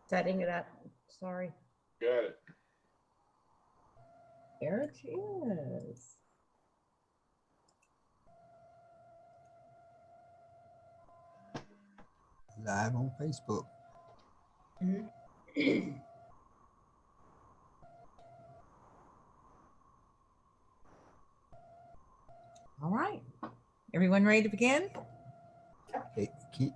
Setting it up. Sorry. Got it. There it is. Live on Facebook. All right. Everyone ready to begin? Hey, keep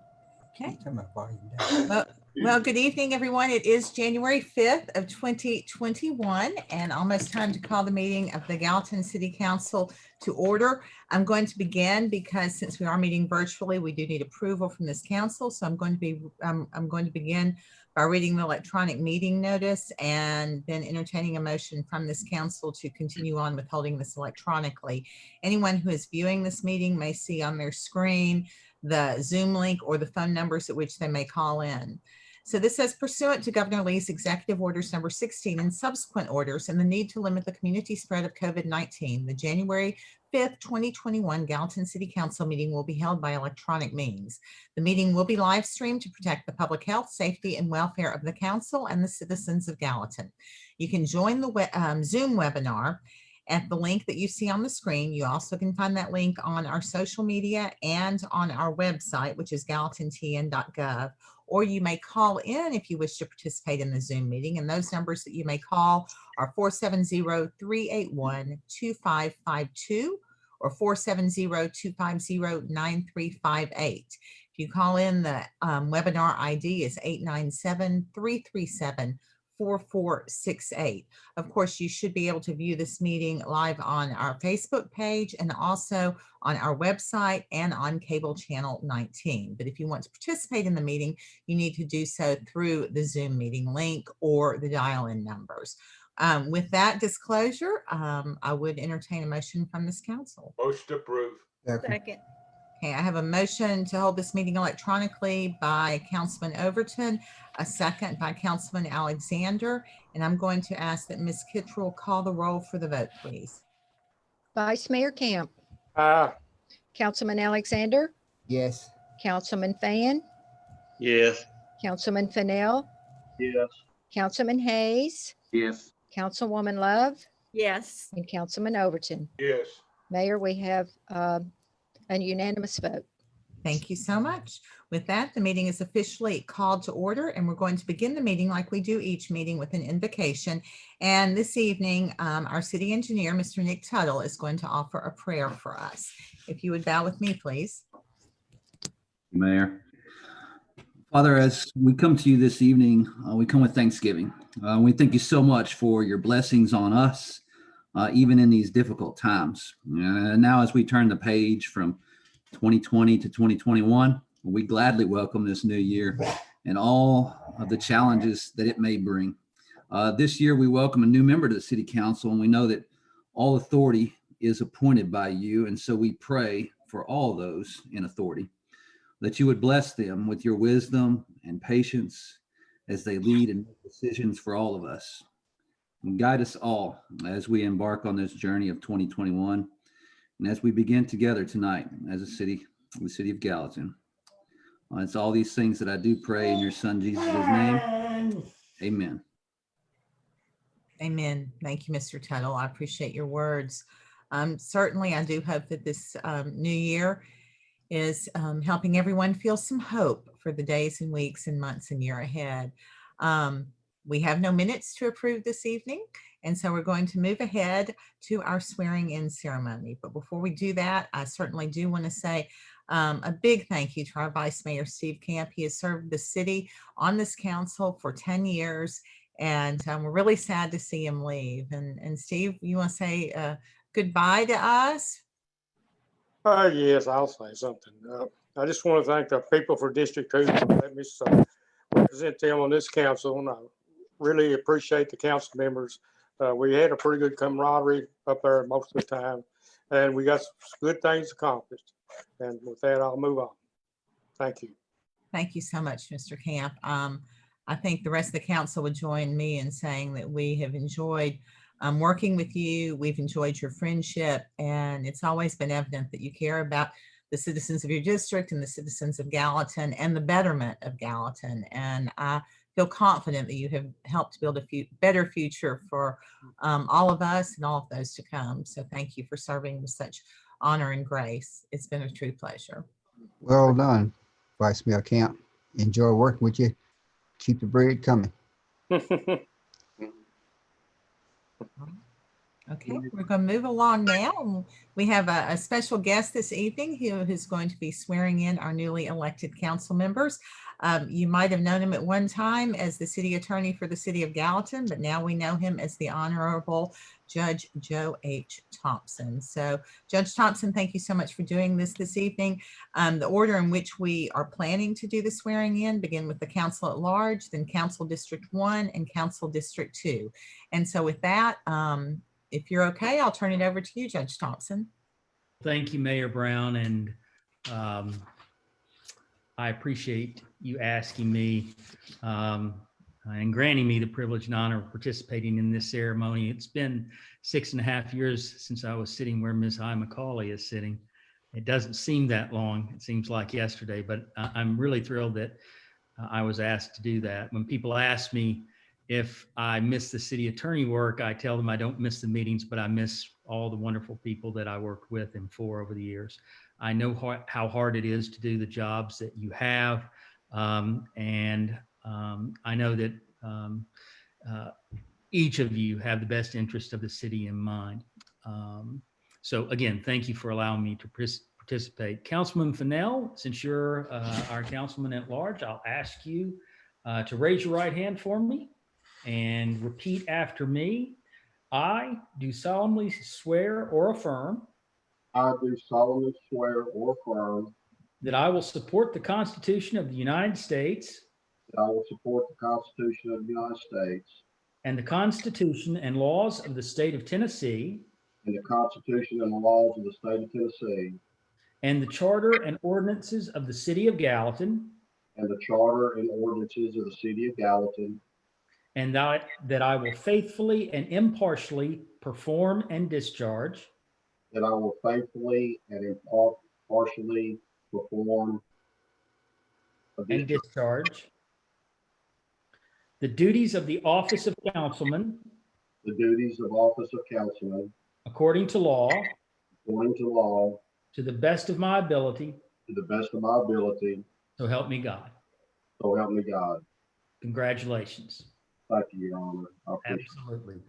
Okay. turn my volume down. Well, good evening, everyone. It is January 5th of 2021 and almost time to call the meeting of the Gallatin City Council to order. I'm going to begin because since we are meeting virtually, we do need approval from this council. So I'm going to begin by reading the electronic meeting notice and then entertaining a motion from this council to continue on with holding this electronically. Anyone who is viewing this meeting may see on their screen the Zoom link or the phone numbers at which they may call in. So this says pursuant to Governor Lee's executive orders number 16 and subsequent orders and the need to limit the community spread of COVID-19, the January 5th, 2021 Gallatin City Council meeting will be held by electronic means. The meeting will be live streamed to protect the public health, safety, and welfare of the council and the citizens of Gallatin. You can join the Zoom webinar at the link that you see on the screen. You also can find that link on our social media and on our website, which is gallatintn.gov, or you may call in if you wish to participate in the Zoom meeting. And those numbers that you may call are 470-381-2552 or 470-250-9358. If you call in, the webinar ID is 897-337-4468. Of course, you should be able to view this meeting live on our Facebook page and also on our website and on cable channel 19. But if you want to participate in the meeting, you need to do so through the Zoom meeting link or the dial-in numbers. With that disclosure, I would entertain a motion from this council. Motion to approve. Second. Okay, I have a motion to hold this meeting electronically by Councilman Overton, a second by Councilman Alexander, and I'm going to ask that Ms. Kittrell call the roll for the vote, please. Vice Mayor Camp, Aye. Councilman Alexander, Yes. Councilman Fan, Yes. Councilman Fennell, Yes. Councilman Hayes, Yes. Councilwoman Love, Yes. and Councilman Overton. Yes. Mayor, we have a unanimous vote. Thank you so much. With that, the meeting is officially called to order, and we're going to begin the meeting like we do each meeting with an invocation. And this evening, our city engineer, Mr. Nick Tuttle, is going to offer a prayer for us. If you would bow with me, please. Mayor. Father, as we come to you this evening, we come with thanksgiving. We thank you so much for your blessings on us, even in these difficult times. Now, as we turn the page from 2020 to 2021, we gladly welcome this new year and all of the challenges that it may bring. This year, we welcome a new member to the City Council, and we know that all authority is appointed by you. And so we pray for all those in authority, that you would bless them with your wisdom and patience as they lead and make decisions for all of us. And guide us all as we embark on this journey of 2021. And as we begin together tonight as a city, the city of Gallatin. It's all these things that I do pray in your son, Jesus' name. Amen. Amen. Thank you, Mr. Tuttle. I appreciate your words. Certainly, I do hope that this new year is helping everyone feel some hope for the days and weeks and months and year ahead. We have no minutes to approve this evening, and so we're going to move ahead to our swearing in ceremony. But before we do that, I certainly do want to say a big thank you to our Vice Mayor, Steve Camp. He has served the city on this council for 10 years, and we're really sad to see him leave. And Steve, you want to say goodbye to us? Yes, I'll say something. I just want to thank the people for District 2 for letting me represent them on this council, and I really appreciate the council members. We had a pretty good camaraderie up there most of the time, and we got some good things accomplished. And with that, I'll move on. Thank you. Thank you so much, Mr. Camp. I think the rest of the council would join me in saying that we have enjoyed working with you. We've enjoyed your friendship, and it's always been evident that you care about the citizens of your district and the citizens of Gallatin and the betterment of Gallatin. And I feel confident that you have helped build a better future for all of us and all of those to come. So thank you for serving with such honor and grace. It's been a true pleasure. Well done, Vice Mayor Camp. Enjoy working with you. Keep the bread coming. Okay, we're going to move along now. We have a special guest this evening who's going to be swearing in our newly elected council members. You might have known him at one time as the city attorney for the city of Gallatin, but now we know him as the Honorable Judge Joe H. Thompson. So Judge Thompson, thank you so much for doing this evening. The order in which we are planning to do the swearing in begin with the council at large, then Council District 1 and Council District 2. And so with that, if you're okay, I'll turn it over to you, Judge Thompson. Thank you, Mayor Brown, and I appreciate you asking me and granting me the privilege and honor of participating in this ceremony. It's been 6.5 years since I was sitting where Ms. I. McCauley is sitting. It doesn't seem that long. It seems like yesterday, but I'm really thrilled that I was asked to do that. When people ask me if I miss the city attorney work, I tell them I don't miss the meetings, but I miss all the wonderful people that I worked with and for over the years. I know how hard it is to do the jobs that you have. And I know that each of you have the best interest of the city in mind. So again, thank you for allowing me to participate. Councilman Fennell, since you're our councilman at large, I'll ask you to raise your right hand for me and repeat after me. I do solemnly swear or affirm I do solemnly swear or affirm that I will support the Constitution of the United States that I will support the Constitution of the United States and the Constitution and laws of the state of Tennessee and the Constitution and the laws of the state of Tennessee and the charter and ordinances of the city of Gallatin, and the charter and ordinances of the city of Gallatin, and that I will faithfully and impartially perform and discharge that I will faithfully and impartially perform and discharge the duties of the office of councilman the duties of office of councilman according to law, according to law, to the best of my ability, to the best of my ability, so help me God. so help me God. Congratulations. Thank you, Your Honor. I appreciate Absolutely.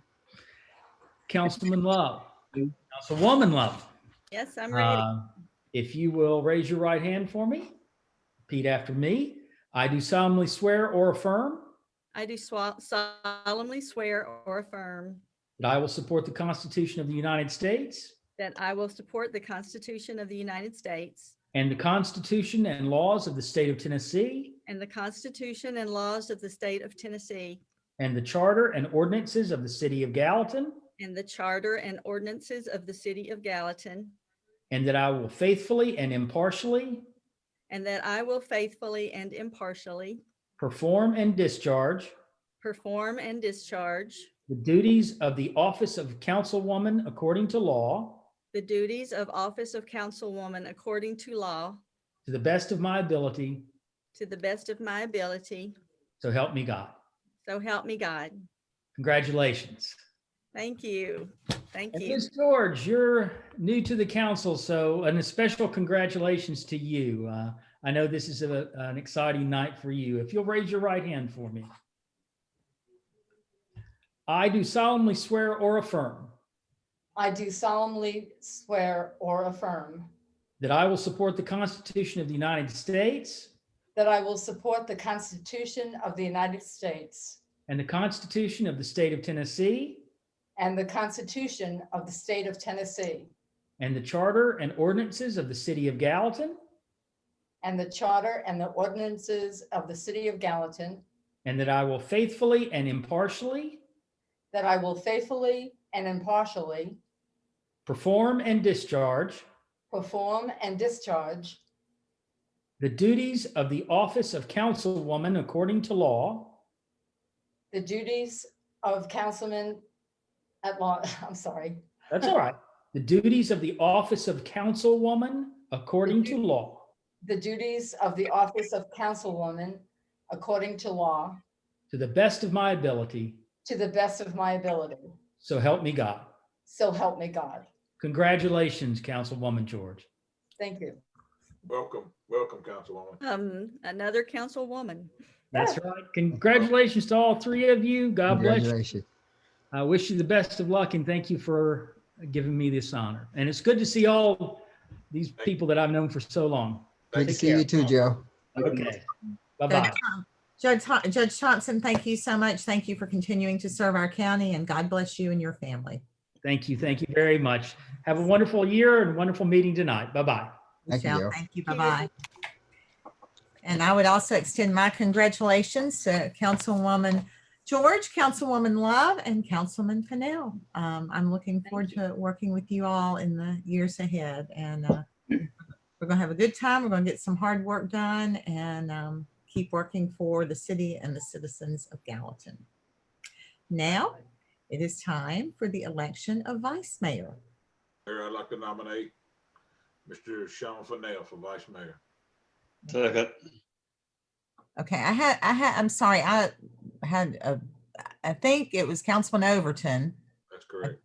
Councilman Love, Councilwoman Love, Yes, I'm ready. if you will raise your right hand for me, repeat after me. I do solemnly swear or affirm I do solemnly swear or affirm that I will support the Constitution of the United States that I will support the Constitution of the United States and the Constitution and laws of the state of Tennessee and the Constitution and laws of the state of Tennessee and the charter and ordinances of the city of Gallatin, and the charter and ordinances of the city of Gallatin, and that I will faithfully and impartially and that I will faithfully and impartially perform and discharge the duties of the office of councilwoman according to law, the duties of office of councilwoman according to law, to the best of my ability, to the best of my ability. so help me God. So help me God. Congratulations. Thank you. Thank And you. Ms. George, you're new to the council, so a special congratulations to you. I know this is an exciting night for you. If you'll raise your right hand for me. I do solemnly swear or affirm I do solemnly swear or affirm that I will support the Constitution of the United States that I will support the Constitution of the United States and the Constitution of the state of Tennessee and the Constitution of the state of Tennessee and the charter and ordinances of the city of Gallatin, and the charter and the ordinances of the city of Gallatin, and that I will faithfully and impartially that I will faithfully and impartially perform and discharge perform and discharge the duties of the office of councilwoman according to law, the duties of councilman at law. I'm sorry. that's all right, the duties of the office of councilwoman according to law, The duties of the office of councilwoman according to law, to the best of my ability, to the best of my ability. so help me God. So help me God. Congratulations, Councilwoman George. Thank you. Welcome, Councilwoman. Another councilwoman. That's right. Congratulations to all three of you. God bless you. Congratulations. I wish you the best of luck and thank you for giving me this honor. And it's good to see all these people that I've known for so long. Good to Take see care. you too, Joe. Okay. Bye-bye. Judge Thompson, thank you so much. Thank you for continuing to serve our county, and God bless you and your family. Thank you. Thank you very much. Have a wonderful year and a wonderful meeting tonight. Bye-bye. Thank you, Michelle, Joe. thank you. Bye-bye. And I would also extend my congratulations to Councilwoman George, Councilwoman Love, and Councilman Fennell. I'm looking forward to working with you all in the years ahead. And we're going to have a good time. We're going to get some hard work done and keep working for the city and the citizens of Gallatin. Now, it is time for the election of vice mayor. Mayor, I'd like to nominate Mr. Sean Fennell for vice mayor. Second. Okay, I'm sorry, I think it was Councilman Overton. That's correct.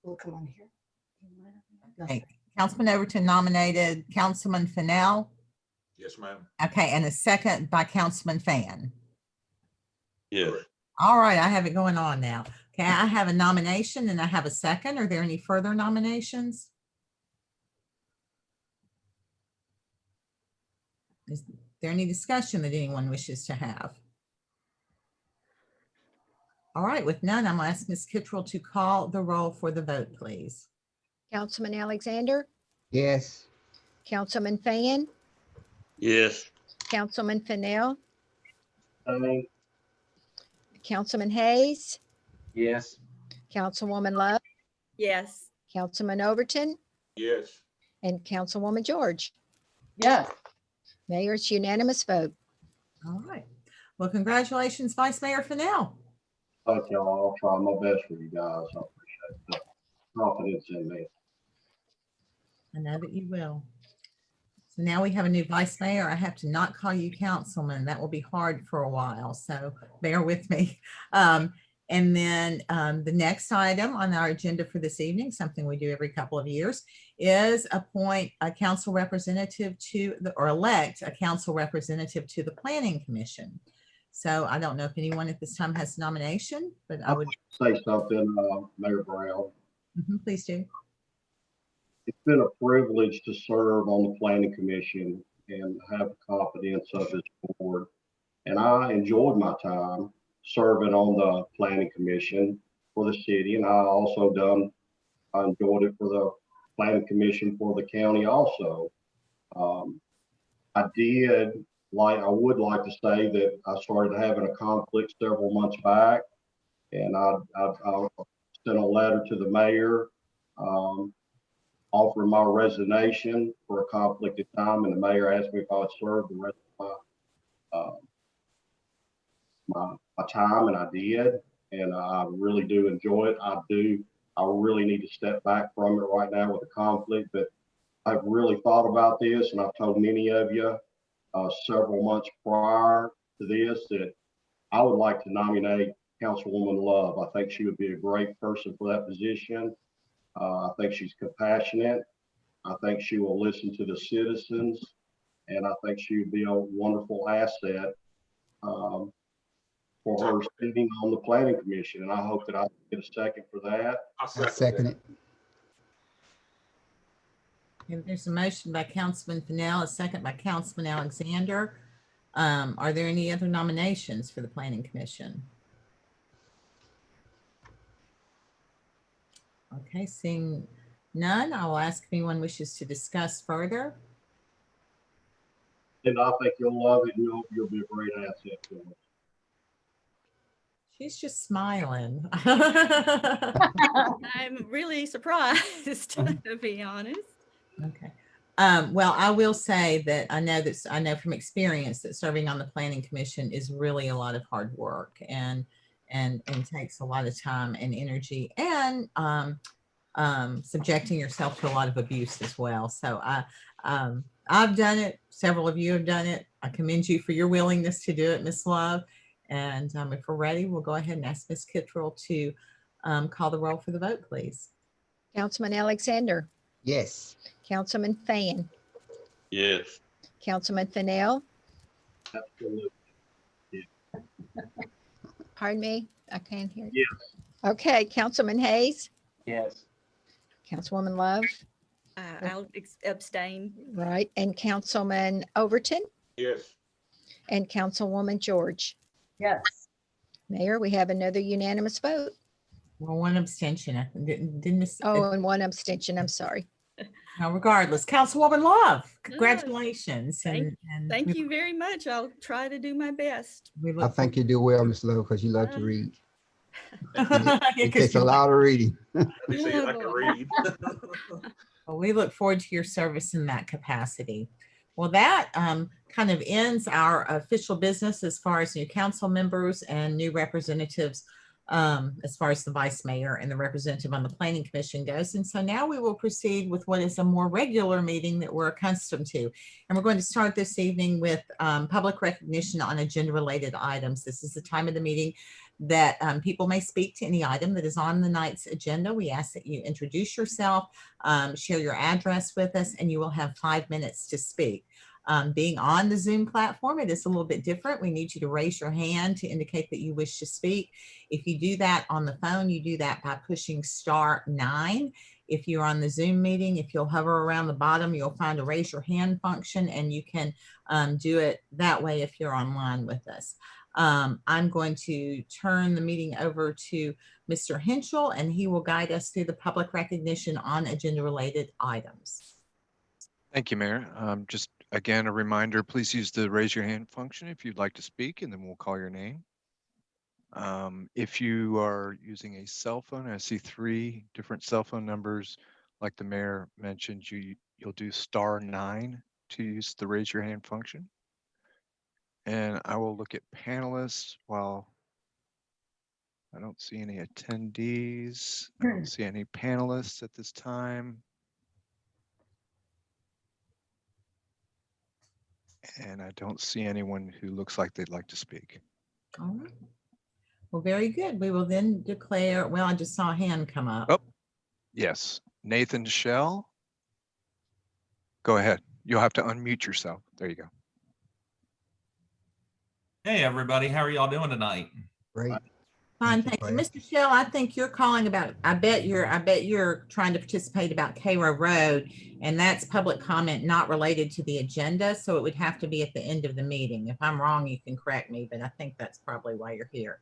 We'll come on here. Okay, Councilman Overton nominated Councilman Fennell. Yes, ma'am. Okay, and a second by Councilman Fan. Yes. All right, I have it going on now. Okay, I have a nomination and I have a second. Are there any further nominations? Is there any discussion that anyone wishes to have? All right, with none, I'm going to ask Ms. Kittrell to call the roll for the vote, please. Councilman Alexander, Yes. Councilman Fan, Yes. Councilman Fennell, Aye. Councilman Hayes, Yes. Councilwoman Love, Yes. Councilman Overton, Yes. and Councilwoman George. Yes. Mayor, it's unanimous vote. All right. Well, congratulations, Vice Mayor Fennell. Thank y'all. I'll try my best for you guys. I appreciate the confidence in me. I know that you will. So now we have a new vice mayor. I have to not call you councilman. That will be hard for a while, so bear with me. And then the next item on our agenda for this evening, something we do every couple of years, is appoint a council representative to the, or elect a council representative to the Planning Commission. So I don't know if anyone at this time has nomination, but I would Say something, Mayor Brown. please do. It's been a privilege to serve on the Planning Commission and have the confidence of this board. And I enjoyed my time serving on the Planning Commission for the city. And I enjoyed it for the Planning Commission for the county also. I would like to say that I started having a conflict several months back, and I sent a letter to the mayor offering my resignation for a conflict of time, and the mayor asked me if I would serve the rest of my time, and I did, and I really do enjoy it. I really need to step back from it right now with the conflict, but I've really thought about this, and I've told many of you several months prior to this that I would like to nominate Councilwoman Love. I think she would be a great person for that position. I think she's compassionate. I think she will listen to the citizens, and I think she would be a wonderful asset for her sitting on the Planning Commission. And I hope that I get a second for that. I second it. And there's a motion by Councilman Fennell, a second by Councilman Alexander. Are there any other nominations for the Planning Commission? Okay, seeing none, I will ask if anyone wishes to discuss further. And I think you'll love it. You'll be a great asset to us. She's just smiling. I'm really surprised, to be honest. Okay. Well, I will say that I know from experience that serving on the Planning Commission is really a lot of hard work and takes a lot of time and energy and subjecting yourself to a lot of abuse as well. So I've done it. Several of you have done it. I commend you for your willingness to do it, Ms. Love. And if we're ready, we'll go ahead and ask Ms. Kittrell to call the roll for the vote, please. Councilman Alexander, Yes. Councilman Fan, Yes. Councilman Fennell, Absolutely. pardon me, I can't hear you. Yes. Okay, Councilman Hayes, Yes. Councilwoman Love, I'll abstain. right, and Councilman Overton Yes. and Councilwoman George. Yes. Mayor, we have another unanimous vote. Well, one abstention. I didn't miss. Oh, and one abstention, I'm sorry. Now, regardless, Councilwoman Love, congratulations. Thank- And Thank you very much. I'll try to do my best. We I look think you do well, Ms. Love, because you love to Uh, read. forward- It takes a lot of reading. They say you like to read. Well, we look forward to your service in that capacity. Well, that kind of ends our official business as far as new council members and new representatives, as far as the vice mayor and the representative on the planning commission goes. And so now we will proceed with what is a more regular meeting that we're accustomed to. And we're going to start this evening with public recognition on agenda related items. This is the time of the meeting that people may speak to any item that is on the night's agenda. We ask that you introduce yourself, share your address with us, and you will have 5 minutes to speak. Being on the Zoom platform, it is a little bit different. We need you to raise your hand to indicate that you wish to speak. If you do that on the phone, you do that by pushing *9. If you're on the Zoom meeting, if you'll hover around the bottom, you'll find a raise your hand function, and you can do it that way if you're online with us. I'm going to turn the meeting over to Mr. Henschel, and he will guide us through the public recognition on agenda related items. Thank you, Mayor. Just again, a reminder, please use the raise your hand function if you'd like to speak, and then we'll call your name. If you are using a cell phone, I see 3 different cell phone numbers. Like the mayor mentioned, you'll do *9 to use the raise your hand function. And I will look at panelists while I don't see any attendees. I don't see any panelists at this time. And I don't see anyone who looks like they'd like to speak. All right. Well, very good. We will then declare, well, I just saw a hand come up. Oh, yes. Nathan Shell. Go ahead. You'll have to unmute yourself. There you go. Hey, everybody. How are y'all doing tonight? Great. Fine, Thank thank you, you. Mr. Shell, I think you're calling about, I bet you're trying to participate about Cairo Road, and that's public comment not related to the agenda, so it would have to be at the end of the meeting. If I'm wrong, you can correct me, but I think that's probably why you're here.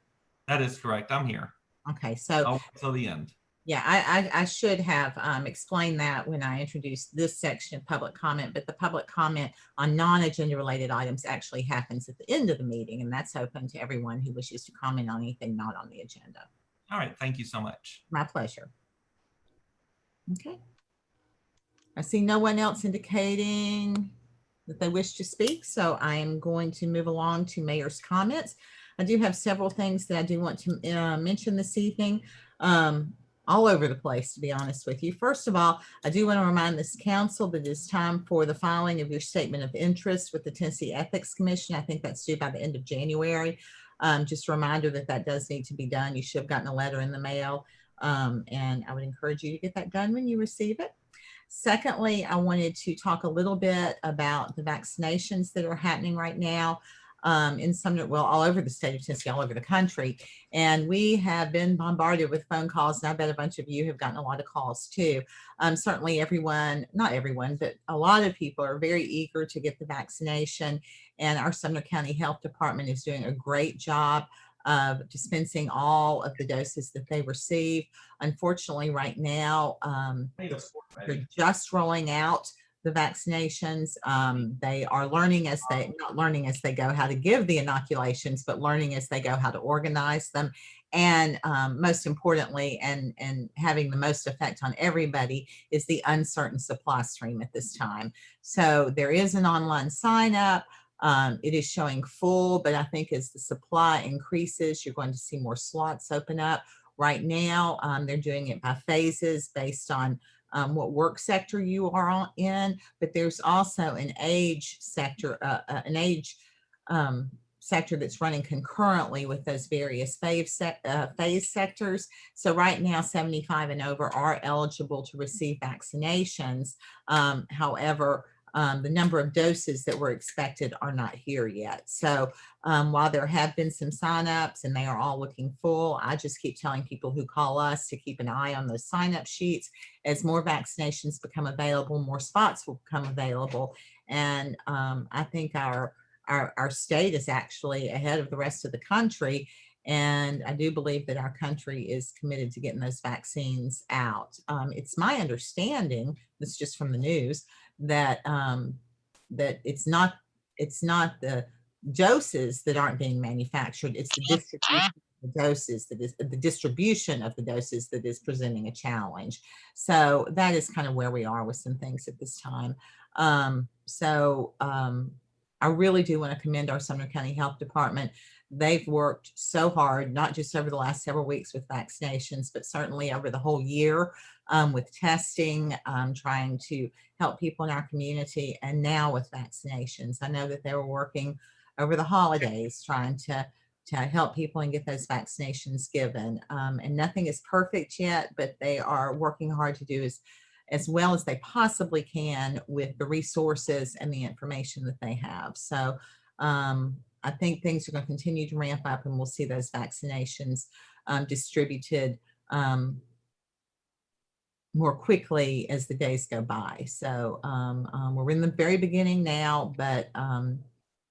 That is correct. I'm here. Okay, so I'll wait till the end. yeah, I should have explained that when I introduced this section of public comment, but the public comment on non-agenda related items actually happens at the end of the meeting, and that's open to everyone who wishes to comment on anything not on the agenda. All right. Thank you so much. My pleasure. Okay. I see no one else indicating that they wish to speak, so I am going to move along to mayor's comments. I do have several things that I do want to mention this evening. All over the place, to be honest with you. First of all, I do want to remind this council that it's time for the filing of your statement of interest with the Tennessee Ethics Commission. I think that's due by the end of January. Just a reminder that that does need to be done. You should have gotten a letter in the mail, and I would encourage you to get that done when you receive it. Secondly, I wanted to talk a little bit about the vaccinations that are happening right now. In some, well, all over the state of Tennessee, all over the country. And we have been bombarded with phone calls, and I bet a bunch of you have gotten a lot of calls too. Certainly everyone, not everyone, but a lot of people are very eager to get the vaccination. And our Sumner County Health Department is doing a great job of dispensing all of the doses that they receive. Unfortunately, right now, they're just rolling out the vaccinations. They are learning as they, not learning as they go how to give the inoculations, but learning as they go how to organize them. And most importantly, and having the most effect on everybody is the uncertain supply stream at this time. So there is an online sign up. It is showing full, but I think as the supply increases, you're going to see more slots open up. Right now, they're doing it by phases based on what work sector you are in, but there's also an age sector, an age sector that's running concurrently with those various phase sectors. So right now, 75 and over are eligible to receive vaccinations. However, the number of doses that were expected are not here yet. So while there have been some signups and they are all looking full, I just keep telling people who call us to keep an eye on those sign-up sheets. As more vaccinations become available, more spots will become available. And I think our state is actually ahead of the rest of the country. And I do believe that our country is committed to getting those vaccines out. It's my understanding, this is just from the news, that that it's not the doses that aren't being manufactured, it's the distribution of the doses that is the distribution of the doses that is presenting a challenge. So that is kind of where we are with some things at this time. I really do want to commend our Sumner County Health Department. They've worked so hard, not just over the last several weeks with vaccinations, but certainly over the whole year with testing, trying to help people in our community, and now with vaccinations. I know that they were working over the holidays trying to help people and get those vaccinations given. And nothing is perfect yet, but they are working hard to do as well as they possibly can with the resources and the information that they have. So I think things are going to continue to ramp up, and we'll see those vaccinations distributed more quickly as the days go by. So we're in the very beginning now, but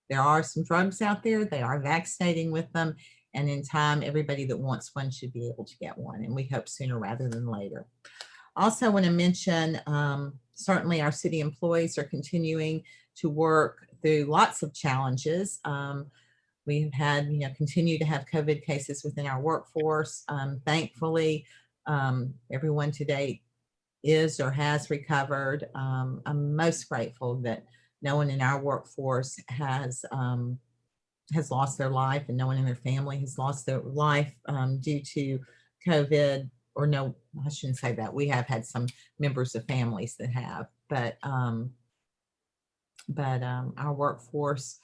there are some drugs out there. They are vaccinating with them. And in time, everybody that wants one should be able to get one. And we hope sooner rather than later. Also want to mention, certainly our city employees are continuing to work through lots of challenges. We have had, continue to have COVID cases within our workforce. Thankfully, everyone to date is or has recovered. I'm most grateful that no one in our workforce has lost their life, and no one in their family has lost their life due to COVID. Or no, I shouldn't say that. We have had some members of families that have, but our workforce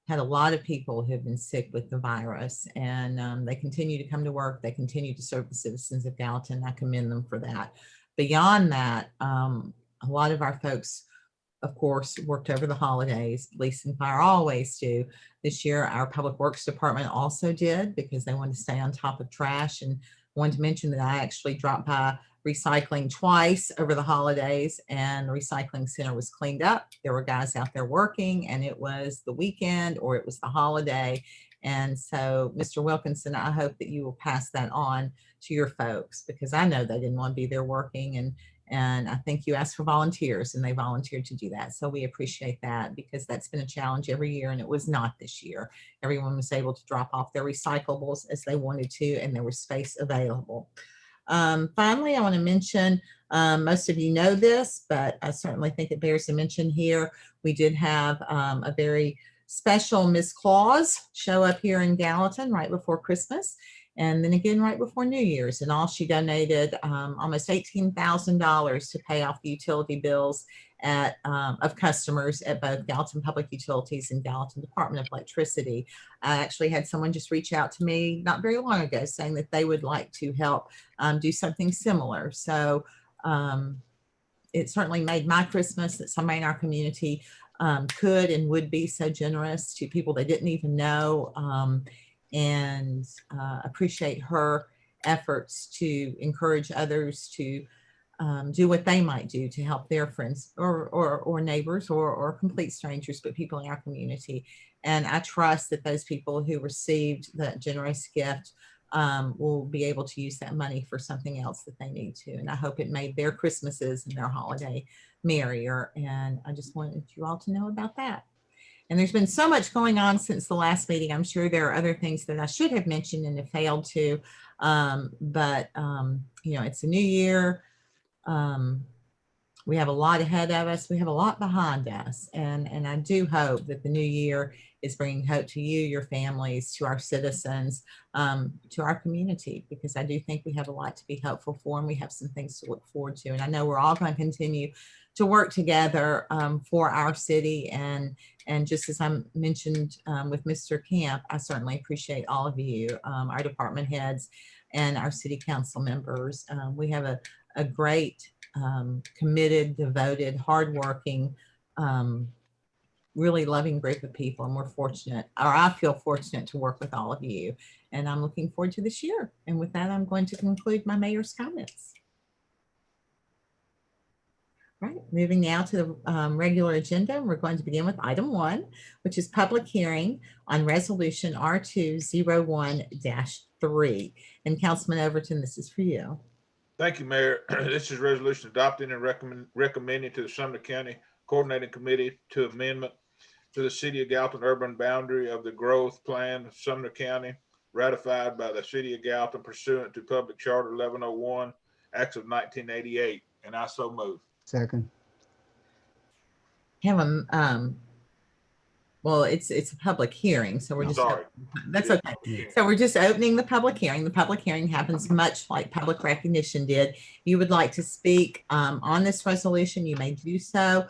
had a lot of people who have been sick with the virus, and they continue to come to work. They continue to serve the citizens of Gallatin. I commend them for that. Beyond that, a lot of our folks, of course, worked over the holidays. Police and fire always do. This year, our public works department also did, because they wanted to stay on top of trash. And wanted to mention that I actually dropped by recycling twice over the holidays, and the recycling center was cleaned up. There were guys out there working, and it was the weekend or it was the holiday. And so, Mr. Wilkinson, I hope that you will pass that on to your folks, because I know they didn't want to be there working, and I think you asked for volunteers, and they volunteered to do that. So we appreciate that, because that's been a challenge every year, and it was not this year. Everyone was able to drop off their recyclables as they wanted to, and there was space available. Finally, I want to mention, most of you know this, but I certainly think it bears a mention here. We did have a very special Miss Claus show up here in Gallatin right before Christmas, and then again right before New Year's. And all she donated almost $18,000 to pay off the utility bills of customers at both Gallatin Public Utilities and Gallatin Department of Electricity. I actually had someone just reach out to me not very long ago saying that they would like to help do something similar. So it certainly made my Christmas that somebody in our community could and would be so generous to people they didn't even know, and appreciate her efforts to encourage others to do what they might do to help their friends or neighbors or complete strangers, but people in our community. And I trust that those people who received that generous gift will be able to use that money for something else that they need to. And I hope it made their Christmases and their holiday merrier. And I just wanted you all to know about that. And there's been so much going on since the last meeting. I'm sure there are other things that I should have mentioned and have failed to. But it's a new year. We have a lot ahead of us. We have a lot behind us. And I do hope that the new year is bringing hope to you, your families, to our citizens, to our community, because I do think we have a lot to be hopeful for, and we have some things to look forward to. And I know we're all going to continue to work together for our city. And just as I mentioned with Mr. Camp, I certainly appreciate all of you, our department heads and our city council members. We have a great, committed, devoted, hardworking, really loving group of people, and we're fortunate, or I feel fortunate to work with all of you, and I'm looking forward to this year. And with that, I'm going to conclude my mayor's comments. Right, moving now to the regular agenda, we're going to begin with item 1, which is public hearing on resolution R201-3. And Councilman Overton, this is for you. Thank you, Mayor. This is resolution adopting and recommending to the Sumner County Coordinating Committee to amendment to the City of Gallatin urban boundary of the growth plan of Sumner County, ratified by the City of Gallatin pursuant to Public Charter 1101, Acts of 1988, and I so move. Second. Have a well, it's a public hearing, so we're just Sorry. that's It is okay. public hearing. So we're just opening the public hearing. The public hearing happens much like public recognition did. If you would like to speak on this resolution, you may do so.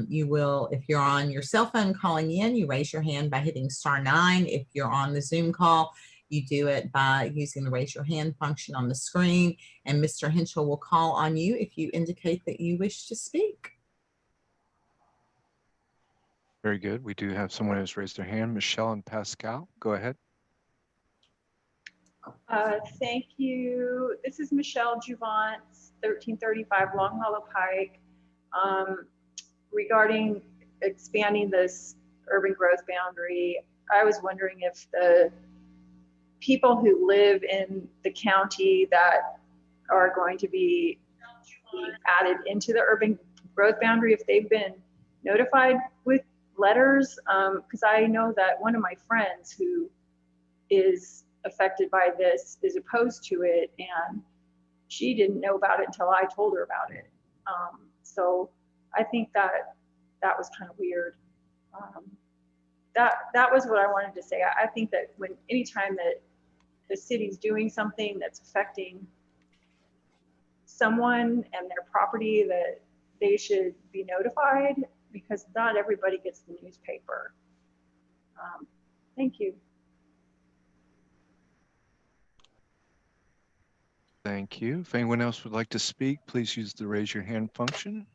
You will, if you're on your cell phone calling in, you raise your hand by hitting *9. If you're on the Zoom call, you do it by using the raise your hand function on the screen, and Mr. Henschel will call on you if you indicate that you wish to speak. Very good. We do have someone who's raised their hand, Michelle and Pascal. Go ahead. Thank you. This is Michelle Juvant, 1335 Long Hollow Pike. Regarding expanding this urban growth boundary, I was wondering if the people who live in the county that are going to be added into the urban growth boundary, if they've been notified with letters, because I know that one of my friends who is affected by this is opposed to it, and she didn't know about it until I told her about it. So I think that was kind of weird. That was what I wanted to say. I think that anytime that the city's doing something that's affecting someone and their property, that they should be notified, because not everybody gets the newspaper. Thank you. Thank you. If anyone else would like to speak, please use the raise your hand function.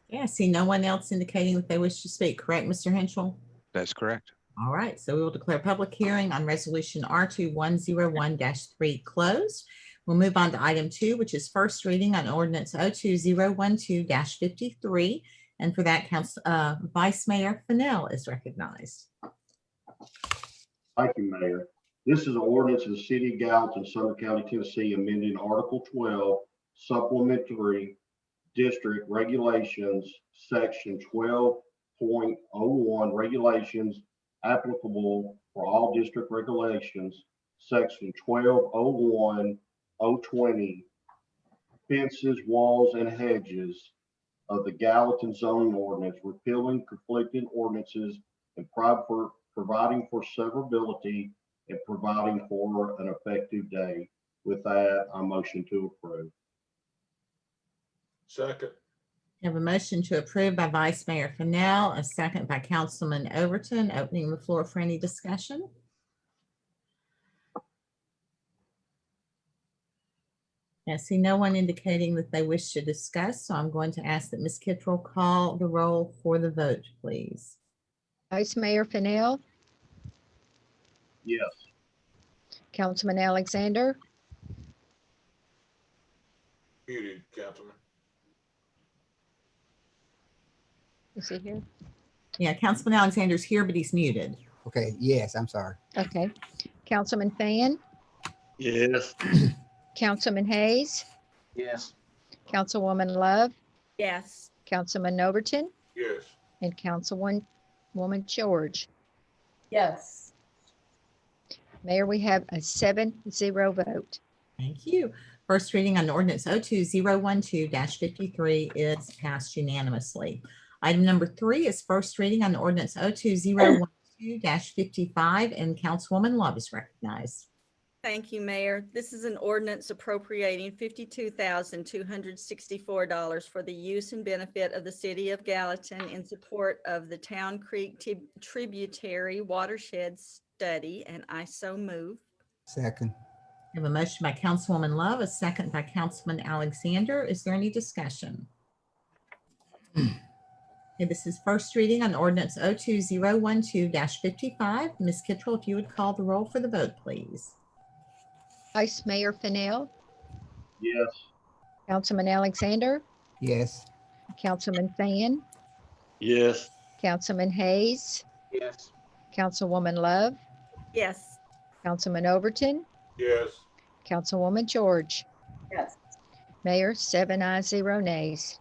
Yeah, I see no one else indicating that they wish to speak. Correct, Mr. Henschel? That's correct. All right, so we will declare public hearing on resolution R2101-3 closed. We'll move on to item 2, which is first reading on ordinance 02012-53. And for that, Vice Mayor Fennell is recognized. Thank you, Mayor. This is an ordinance of the City of Gallatin, Sumner County, Tennessee, amending Article 12, Supplementary District Regulations, Section 12.01, Regulations applicable for all district regulations, Section 12.01.020, Fences, Walls, and Hedges of the Gallatin zoning ordinance, repealing conflicting ordinances and providing for severability and providing for an effective date. With that, I motion to approve. Second. We have a motion to approve by Vice Mayor Fennell, a second by Councilman Overton. Opening the floor for any discussion. I see no one indicating that they wish to discuss, so I'm going to ask that Ms. Kittrell call the roll for the vote, please. Vice Mayor Fennell, Yes. Councilman Alexander, Muted, Councilman. is he here? Yeah, Councilman Alexander's here, but he's muted. Okay, yes, I'm sorry. Okay. Councilman Fan, Yes. Councilman Hayes, Yes. Councilwoman Love, Yes. Councilman Overton, Yes. and Councilwoman George. Yes. Mayor, we have a 7-0 vote. Thank you. First reading on ordinance 02012-53 is passed unanimously. Item number 3 is first reading on ordinance 02012-55, and Councilwoman Love is recognized. Thank you, Mayor. This is an ordinance appropriating $52,264 for the use and benefit of the city of Gallatin in support of the Town Creek Tributary Watershed Study, and I so move. Second. We have a motion by Councilwoman Love, a second by Councilman Alexander. Is there any discussion? Okay, this is first reading on ordinance 02012-55. Ms. Kittrell, if you would call the roll for the vote, please. Vice Mayor Fennell, Yes. Councilman Alexander, Yes. Councilman Fan, Yes. Councilman Hayes, Yes. Councilwoman Love, Yes. Councilman Overton, Yes. Councilwoman George. Yes. Mayor, 7 ayes, 0 nays.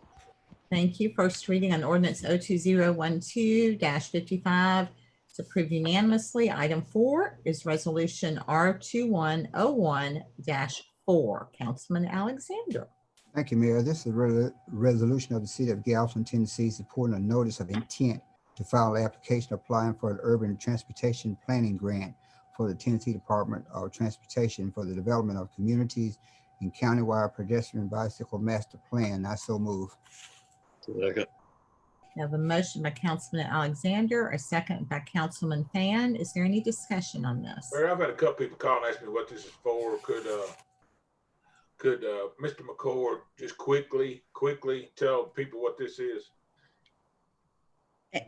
Thank you. First reading on ordinance 02012-55. It's approved unanimously. Item 4 is resolution R2101-4. Councilman Alexander. Thank you, Mayor. This is a resolution of the City of Gallatin, Tennessee, supporting a notice of intent to file an application applying for an urban transportation planning grant for the Tennessee Department of Transportation for the development of communities and countywide pedestrian bicycle master plan. I so move. Second. We have a motion by Councilman Alexander, a second by Councilman Fan. Is there any discussion on this? Mayor, I've had a couple people call and ask me what this is for. Could Mr. McCord just quickly tell people what this is?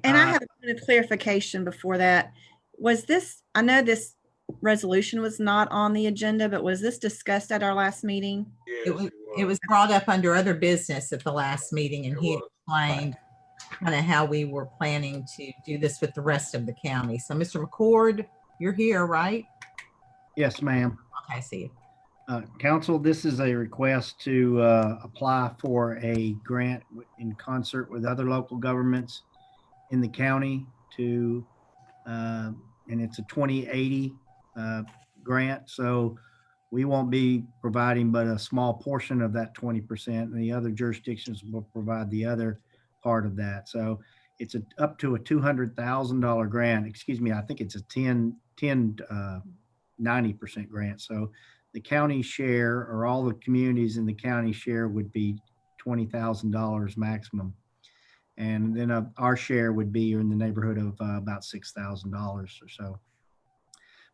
And I have a point of clarification before that. Was this, I know this resolution was not on the agenda, but was this discussed at our last meeting? Yes, It was brought up under other business at the last meeting, and It he was. explained kind of how we were planning to do this with the rest of the county. So, Mr. McCord, you're here, right? Yes, ma'am. Okay, I see you. Council, this is a request to apply for a grant in concert with other local governments in the county to, and it's a 2080 grant. So we won't be providing but a small portion of that 20%, and the other jurisdictions will provide the other part of that. So it's up to a $200,000 grant. Excuse me, I think it's a 90% grant. So the county share, or all the communities in the county share, would be $20,000 maximum. And then our share would be in the neighborhood of about $6,000 or so.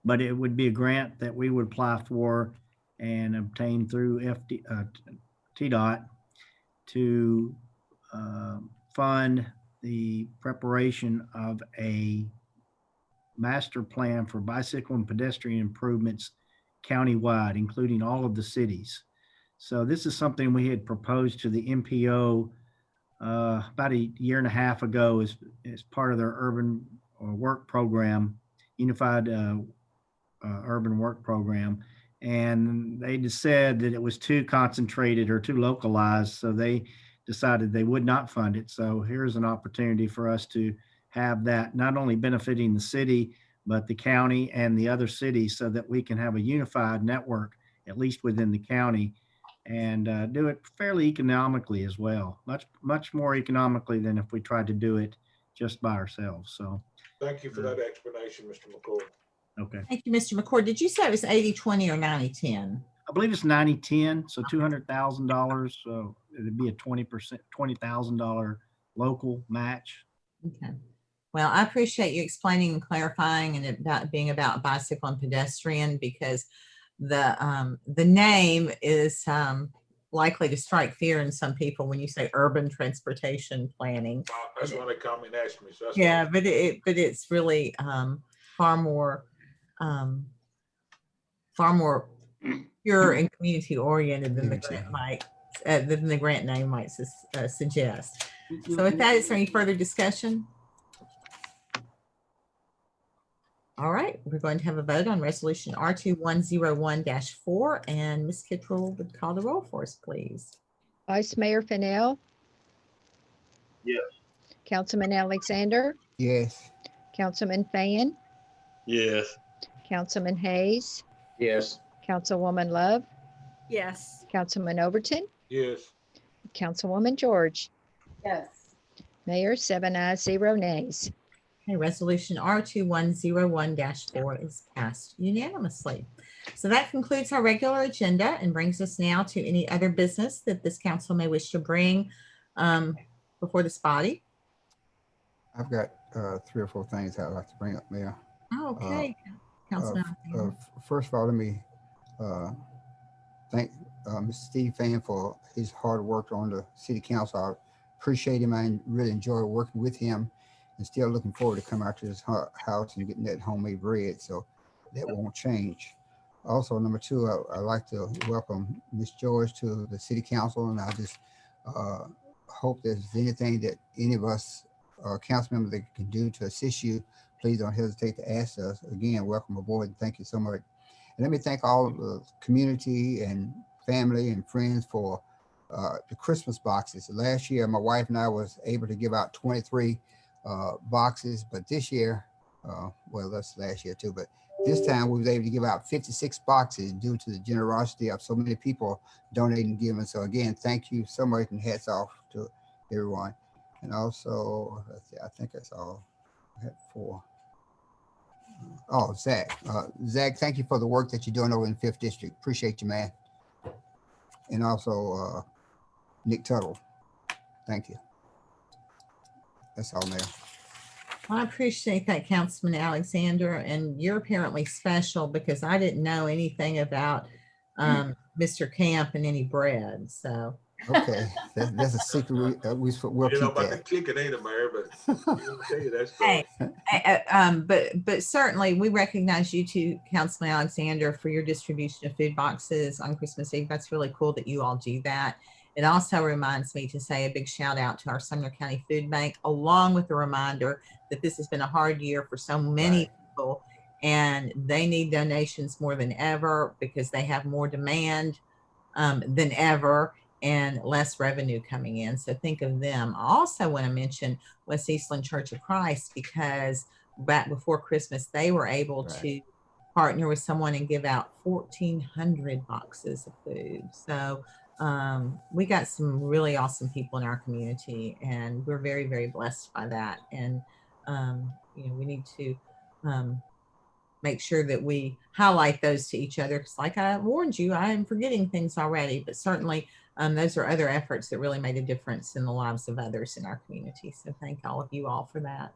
But it would be a grant that we would apply for and obtain through TDOT to fund the preparation of a master plan for bicycle and pedestrian improvements countywide, including all of the cities. So this is something we had proposed to the MPO about a year and a half ago as part of their urban work program, unified urban work program. And they just said that it was too concentrated or too localized. So they decided they would not fund it. So here's an opportunity for us to have that not only benefiting the city, but the county and the other cities, so that we can have a unified network, at least within the county, and do it fairly economically as well. Much more economically than if we tried to do it just by ourselves. So Thank you for that explanation, Mr. McCord. okay. Thank you, Mr. McCord. Did you say it was 80-20 or 90-10? I believe it's 90-10, so $200,000. So it'd be a 20,000 local match. Okay. Well, I appreciate you explaining and clarifying and about being about bicycle and pedestrian, because the name is likely to strike fear in some people when you say urban transportation planning. That's why they call me and ask me. So that's Yeah, why. but it's really far more pure and community oriented than the grant than the grant name might suggest. So with that, is there any further discussion? All right, we're going to have a vote on resolution R2101-4, and Ms. Kittrell would call the roll for us, please. Vice Mayor Fennell, Yes. Councilman Alexander, Yes. Councilman Fan, Yes. Councilman Hayes, Yes. Councilwoman Love, Yes. Councilman Overton, Yes. Councilwoman George. Yes. Mayor, 7 ayes, 0 nays. Okay, resolution R2101-4 is passed unanimously. So that concludes our regular agenda and brings us now to any other business that this council may wish to bring before this body. I've got 3 or 4 things I'd like to bring up, Mayor. Okay, Councilman. First of all, let me thank Mr. Steve Fan for his hard work on the city council. I appreciate him. I really enjoy working with him, and still looking forward to come out to his house and getting that homemade bread. So that won't change. Also, number 2, I'd like to welcome Ms. George to the city council, and I just hope that if there's anything that any of us council members that can do to assist you, please don't hesitate to ask us. Again, welcome aboard, and thank you so much. And let me thank all of the community and family and friends for the Christmas boxes. Last year, my wife and I was able to give out 23 boxes, but this year, well, that's last year too, but this time we was able to give out 56 boxes due to the generosity of so many people donating and giving. So again, thank you so much, and hats off to everyone. And also, let's see, I think that's all I had 4. Oh, Zach. Zach, thank you for the work that you're doing over in 5th District. Appreciate you, man. And also, Nick Tuttle. Thank you. That's all, Mayor. I appreciate that, Councilman Alexander, and you're apparently special because I didn't know anything about Mr. Camp and any bread, so. Okay, that's a secret. We'll You know keep about that. the chicken ain't a Mayor, but I'll tell you that story. But certainly we recognize you too, Councilman Alexander, for your distribution of food boxes on Christmas Eve. That's really cool that you all do that. It also reminds me to say a big shout out to our Sumner County Food Bank, along with a reminder that this has been a hard year for so many people, and they need donations more than ever because they have more demand than ever and less revenue coming in. So think of them. I also want to mention West Eastland Church of Christ, because back before Christmas, they were able to partner with someone and give out 1,400 boxes of food. So we got some really awesome people in our community, and we're very, very blessed by that. And, you know, we need to make sure that we highlight those to each other. Because like I warned you, I am forgetting things already, but certainly those are other efforts that really made a difference in the lives of others in our community. So thank all of you all for that.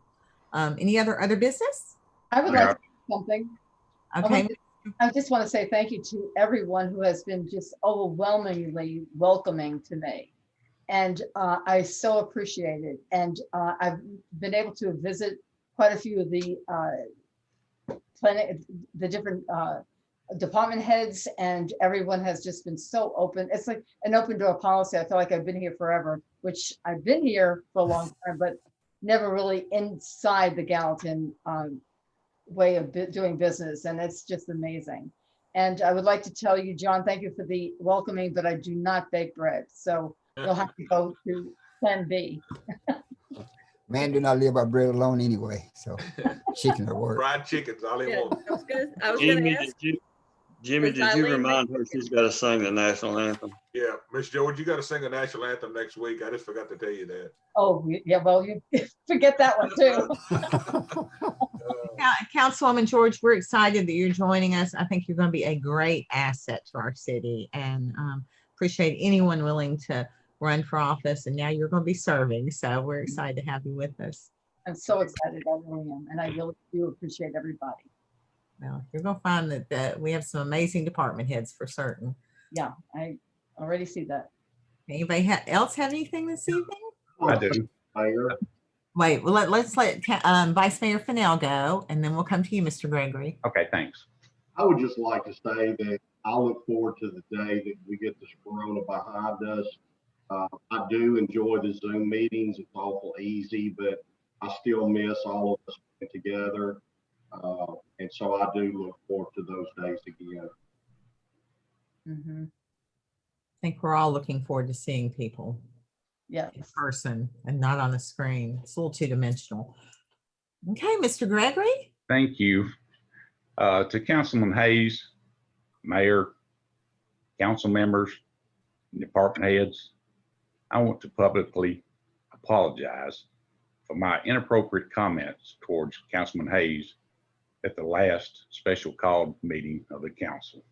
Any other business? I would like to say something. Okay. I just want to say thank you to everyone who has been just overwhelmingly welcoming to me. And I so appreciate it. And I've been able to visit quite a few of the different department heads, and everyone has just been so open. It's like an open door policy. I feel like I've been here forever, which I've been here for a long time, but never really inside the Gallatin way of doing business. And it's just amazing. And I would like to tell you, John, thank you for the welcoming, but I do not bake bread. So you'll have to go to Plan B. Man do not live by bread alone anyway. So chicken will work. Fried chicken's all he wants. I was gonna ask. Jimmy, did you remind her she's got to sing the national anthem? Yeah, Miss George, you got to sing a national anthem next week. I just forgot to tell you that. Oh, yeah, well, you forget that one too. Councilwoman George, we're excited that you're joining us. I think you're going to be a great asset to our city, and appreciate anyone willing to run for office. And now you're going to be serving. So we're excited to have you with us. I'm so excited. I really am. And I really do appreciate everybody. Well, you're going to find that we have some amazing department heads for certain. Yeah, I already see that. Anybody else have anything this evening? I do. Wait, well, let's let Vice Mayor Fennell go, and then we'll come to you, Mr. Gregory. Okay, thanks. I would just like to say that I look forward to the day that we get this corona behind us. I do enjoy the Zoom meetings. It's awful easy, but I still miss all of us being together. And so I do look forward to those days again. I think we're all looking forward to seeing people in person and not on a screen. It's a little two-dimensional. Okay, Mr. Gregory. Thank you. To Councilman Hayes, Mayor, council members, and department heads, I want to publicly apologize for my inappropriate comments towards Councilman Hayes at the last special called meeting of the council.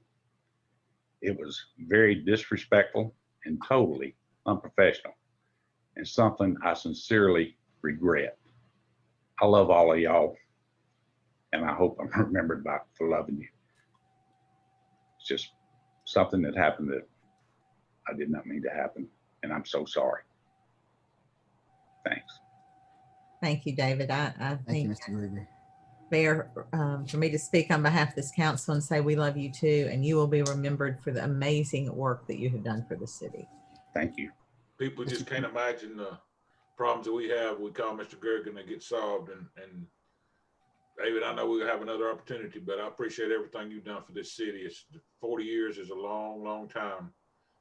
It was very disrespectful and totally unprofessional, and something I sincerely regret. I love all of y'all, and I hope I'm remembered for loving you. It's just something that happened that I did not mean to happen, and I'm so sorry. Thanks. Thank you, David. I Thank you, think Mr. Gregory. fair for me to speak on behalf of this council and say we love you too, and you will be remembered for the amazing work that you have done for the city. Thank you. People just can't imagine the problems that we have. We call Mr. Gergen, they get solved. And David, I know we'll have another opportunity, but I appreciate everything you've done for this city. It's 40 years is a long, long time.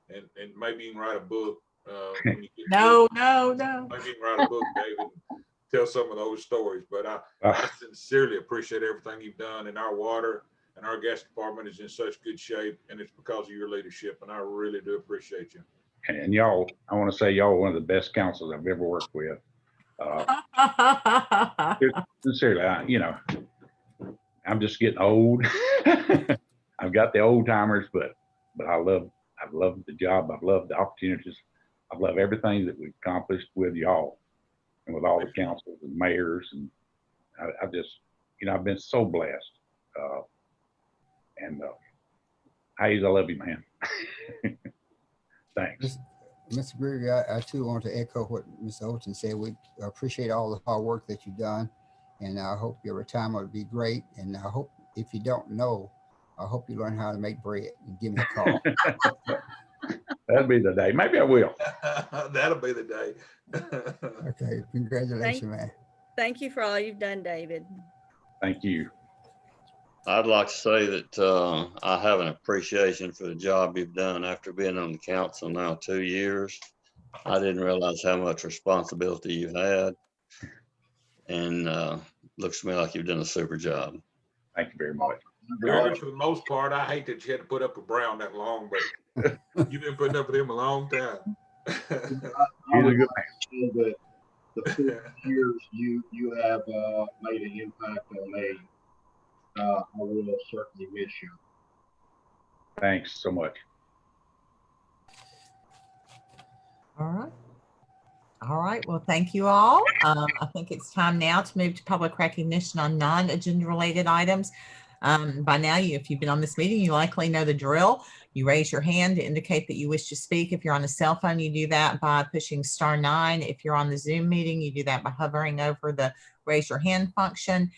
And maybe you can write a book. When you get No. Maybe you can write a book, David, and tell some of those stories. But I sincerely appreciate everything you've done. And our water and our gas department is in such good shape, and it's because of your leadership. And I really do appreciate you. And y'all, I want to say y'all are one of the best councils I've ever worked with. Sincerely, you know, I'm just getting old. I've got the old timers, but I've loved the job. I've loved the opportunities. I've loved everything that we've accomplished with y'all and with all the councils and mayors. And I just, you know, I've been so blessed. Hayes, I love you, man. Thanks. Mr. Gregory, I too want to echo what Mr. Olson said. We appreciate all the hard work that you've done, and I hope your retirement will be great. And I hope, if you don't know, I hope you learn how to make bread and give me a call. That'll be the day. Maybe I will. That'll be the day. Okay, congratulations, man. Thank you for all you've done, David. Thank you. I'd like to say that I have an appreciation for the job you've done after being on the council now 2 years. I didn't realize how much responsibility you had, and looks to me like you've done a super job. Thank you very much. For the most part, I hate that you had to put up with Brown that long, but you've been putting up with him a long time. I would say that the 4 years you have made an impact on me. I will certainly miss you. Thanks so much. All right. Well, thank you all. I think it's time now to move to public recognition on non-agenda related items. By now, if you've been on this meeting, you likely know the drill. You raise your hand to indicate that you wish to speak. If you're on a cell phone, you do that by pushing *9. If you're on the Zoom meeting, you do that by hovering over the raise your hand function.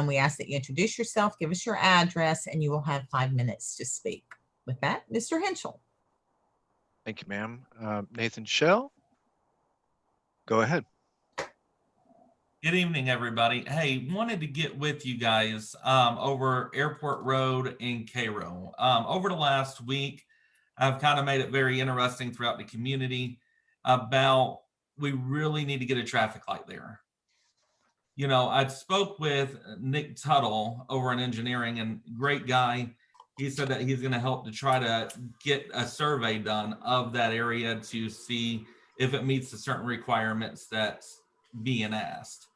We ask that you introduce yourself, give us your address, and you will have 5 minutes to speak. With that, Mr. Henschel. Thank you, ma'am. Nathan Shell, go ahead. Good evening, everybody. Hey, wanted to get with you guys over Airport Road in Cairo. Over the last week, I've kind of made it very interesting throughout the community about we really need to get a traffic light there. You know, I spoke with Nick Tuttle over in engineering, and great guy. He said that he's going to help to try to get a survey done of that area to see if it meets the certain requirements that's being asked.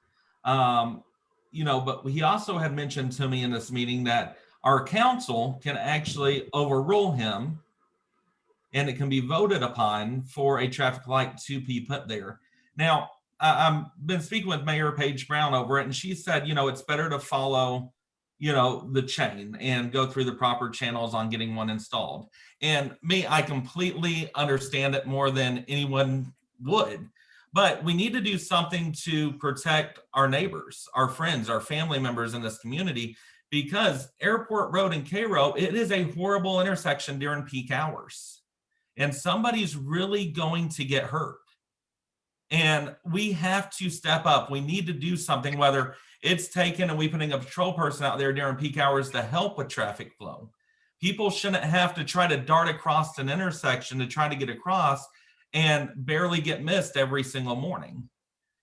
You know, but he also had mentioned to me in this meeting that our council can actually overrule him, and it can be voted upon for a traffic light to be put there. Now, I've been speaking with Mayor Paige Brown over it, and she said, you know, it's better to follow, you know, the chain and go through the proper channels on getting one installed. And me, I completely understand it more than anyone would, but we need to do something to protect our neighbors, our friends, our family members in this community, because Airport Road in Cairo, it is a horrible intersection during peak hours, and somebody's really going to get hurt. And we have to step up. We need to do something, whether it's taken and we putting a patrol person out there during peak hours to help with traffic flow. People shouldn't have to try to dart across an intersection to try to get across and barely get missed every single morning.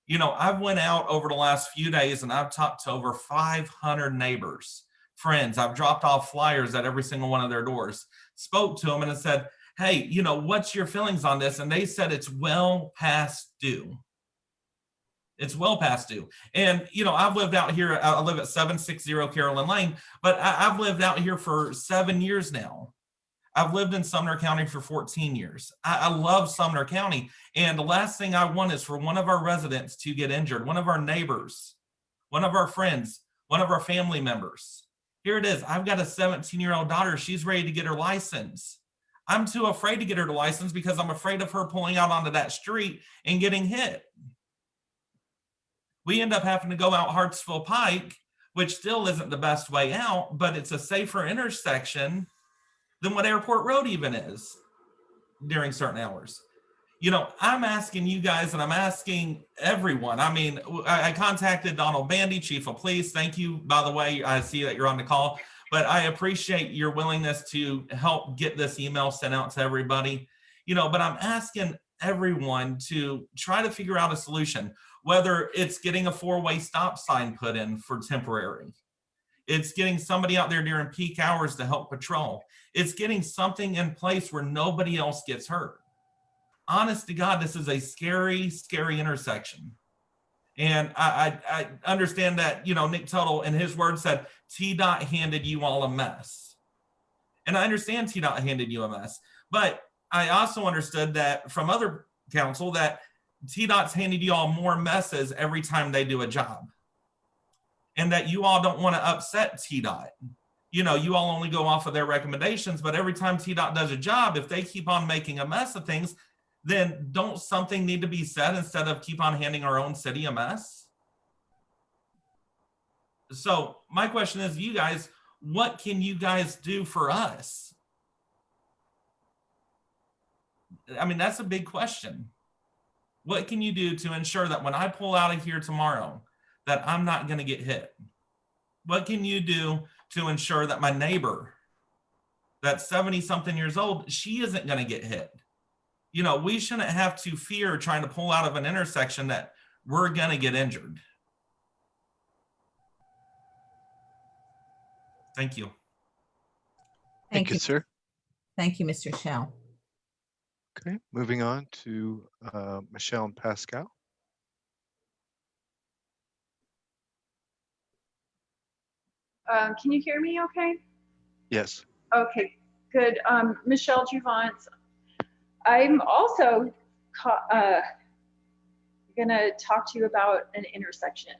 You know, I've went out over the last few days and I've talked to over 500 neighbors friends. I've dropped off flyers at every single one of their doors, spoke to them and I said, hey, you know, what's your feelings on this? And they said it's well past due. It's well past due. And, you know, I've lived out here, I live at 760 Carolyn Lane, but I've lived out here for 7 years now. I've lived in Sumner County for 14 years. I love Sumner County. And the last thing I want is for one of our residents to get injured, one of our neighbors, one of our friends, one of our family members. Here it is. I've got a 17-year-old daughter. She's ready to get her license. I'm too afraid to get her license because I'm afraid of her pulling out onto that street and getting hit. We end up having to go out Hartsville Pike, which still isn't the best way out, but it's a safer intersection than what Airport Road even is during certain hours. You know, I'm asking you guys and I'm asking everyone. I mean, I contacted Donald Bandy, Chief of Police. Thank you, by the way. I see that you're on the call, but I appreciate your willingness to help get this email sent out to everybody. You know, but I'm asking everyone to try to figure out a solution, whether it's getting a 4-way stop sign put in for temporary. It's getting somebody out there during peak hours to help patrol. It's getting something in place where nobody else gets hurt. Honest to God, this is a scary, scary intersection. And I understand that, you know, Nick Tuttle in his words said, TDOT handed you all a mess. And I understand TDOT handed you a mess, but I also understood that from other counsel that TDOT's handed you all more messes every time they do a job. And that you all don't want to upset TDOT. You know, you all only go off of their recommendations, but every time TDOT does a job, if they keep on making a mess of things, then don't something need to be said instead of keep on handing our own city a mess? So my question is, you guys, what can you guys do for us? I mean, that's a big question. What can you do to ensure that when I pull out of here tomorrow, that I'm not going to get hit? What can you do to ensure that my neighbor, that's 70-something years old, she isn't going to get hit? You know, we shouldn't have to fear trying to pull out of an intersection that we're going to get injured. Thank you. Thank you, sir. Thank you, Mr. Shell. Okay, moving on to Michelle and Pascal. Can you hear me okay? Yes. Okay, good. Michelle Juvance. I'm also gonna talk to you about an intersection.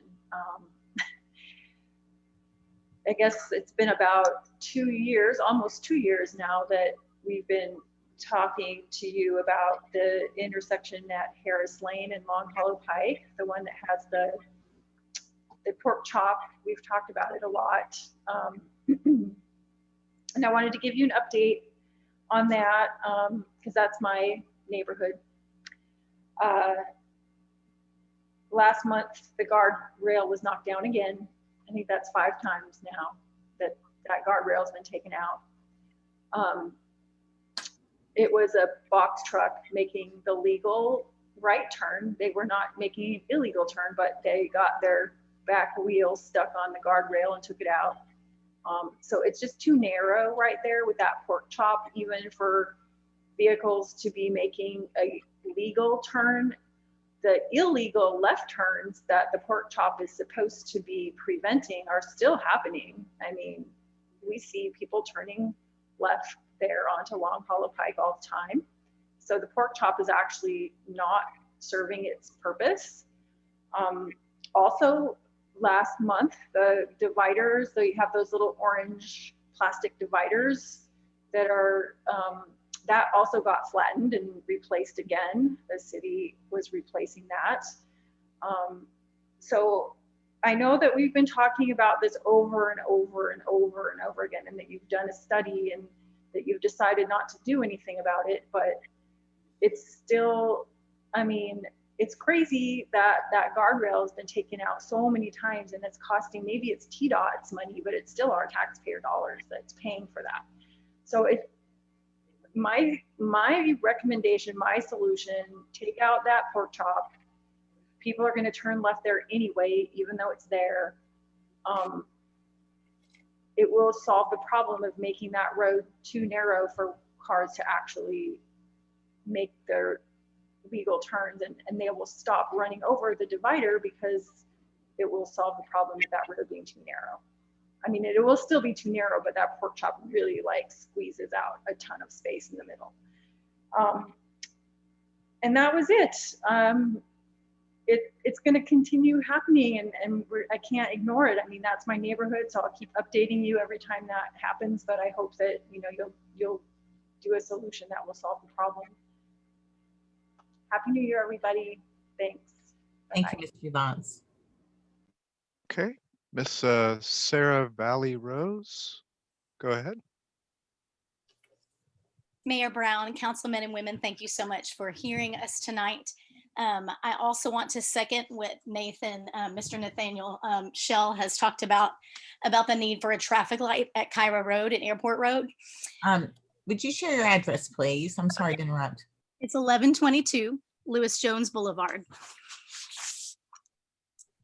I guess it's been about 2 years, almost 2 years now, that we've been talking to you about the intersection at Harris Lane and Long Hollow Pike, the one that has the pork chop. We've talked about it a lot. And I wanted to give you an update on that because that's my neighborhood. Last month, the guardrail was knocked down again. I think that's 5 times now that that guardrail has been taken out. It was a box truck making the legal right turn. They were not making an illegal turn, but they got their back wheel stuck on the guardrail and took it out. So it's just too narrow right there with that pork chop, even for vehicles to be making a legal turn. The illegal left turns that the pork chop is supposed to be preventing are still happening. I mean, we see people turning left there onto Long Hollow Pike all the time. So the pork chop is actually not serving its purpose. Also, last month, the dividers, so you have those little orange plastic dividers that are, that also got flattened and replaced again. The city was replacing that. So I know that we've been talking about this over and over and over and over again, and that you've done a study and that you've decided not to do anything about it, but it's still, I mean, it's crazy that that guardrail has been taken out so many times and it's costing, maybe it's TDOT's money, but it's still our taxpayer dollars that's paying for that. So my recommendation, my solution, take out that pork chop. People are going to turn left there anyway, even though it's there. it will solve the problem of making that road too narrow for cars to actually make their legal turns, and they will stop running over the divider because it will solve the problem of that road being too narrow. I mean, it will still be too narrow, but that pork chop really like squeezes out a ton of space in the middle. And that was it. It's going to continue happening, and I can't ignore it. I mean, that's my neighborhood, so I'll keep updating you every time that happens. But I hope that you'll do a solution that will solve the problem. Happy New Year, everybody! Thanks. Thank you, Ms. Juvance. Okay, Miss Sarah Valley Rose, go ahead. Mayor Brown, councilmen and women, thank you so much for hearing us tonight. I also want to second what Nathan, Mr. Nathaniel Shell has talked about the need for a traffic light at Cairo Road and Airport Road. Would you share your address, please? I'm sorry to interrupt. It's 1122 Lewis Jones Boulevard.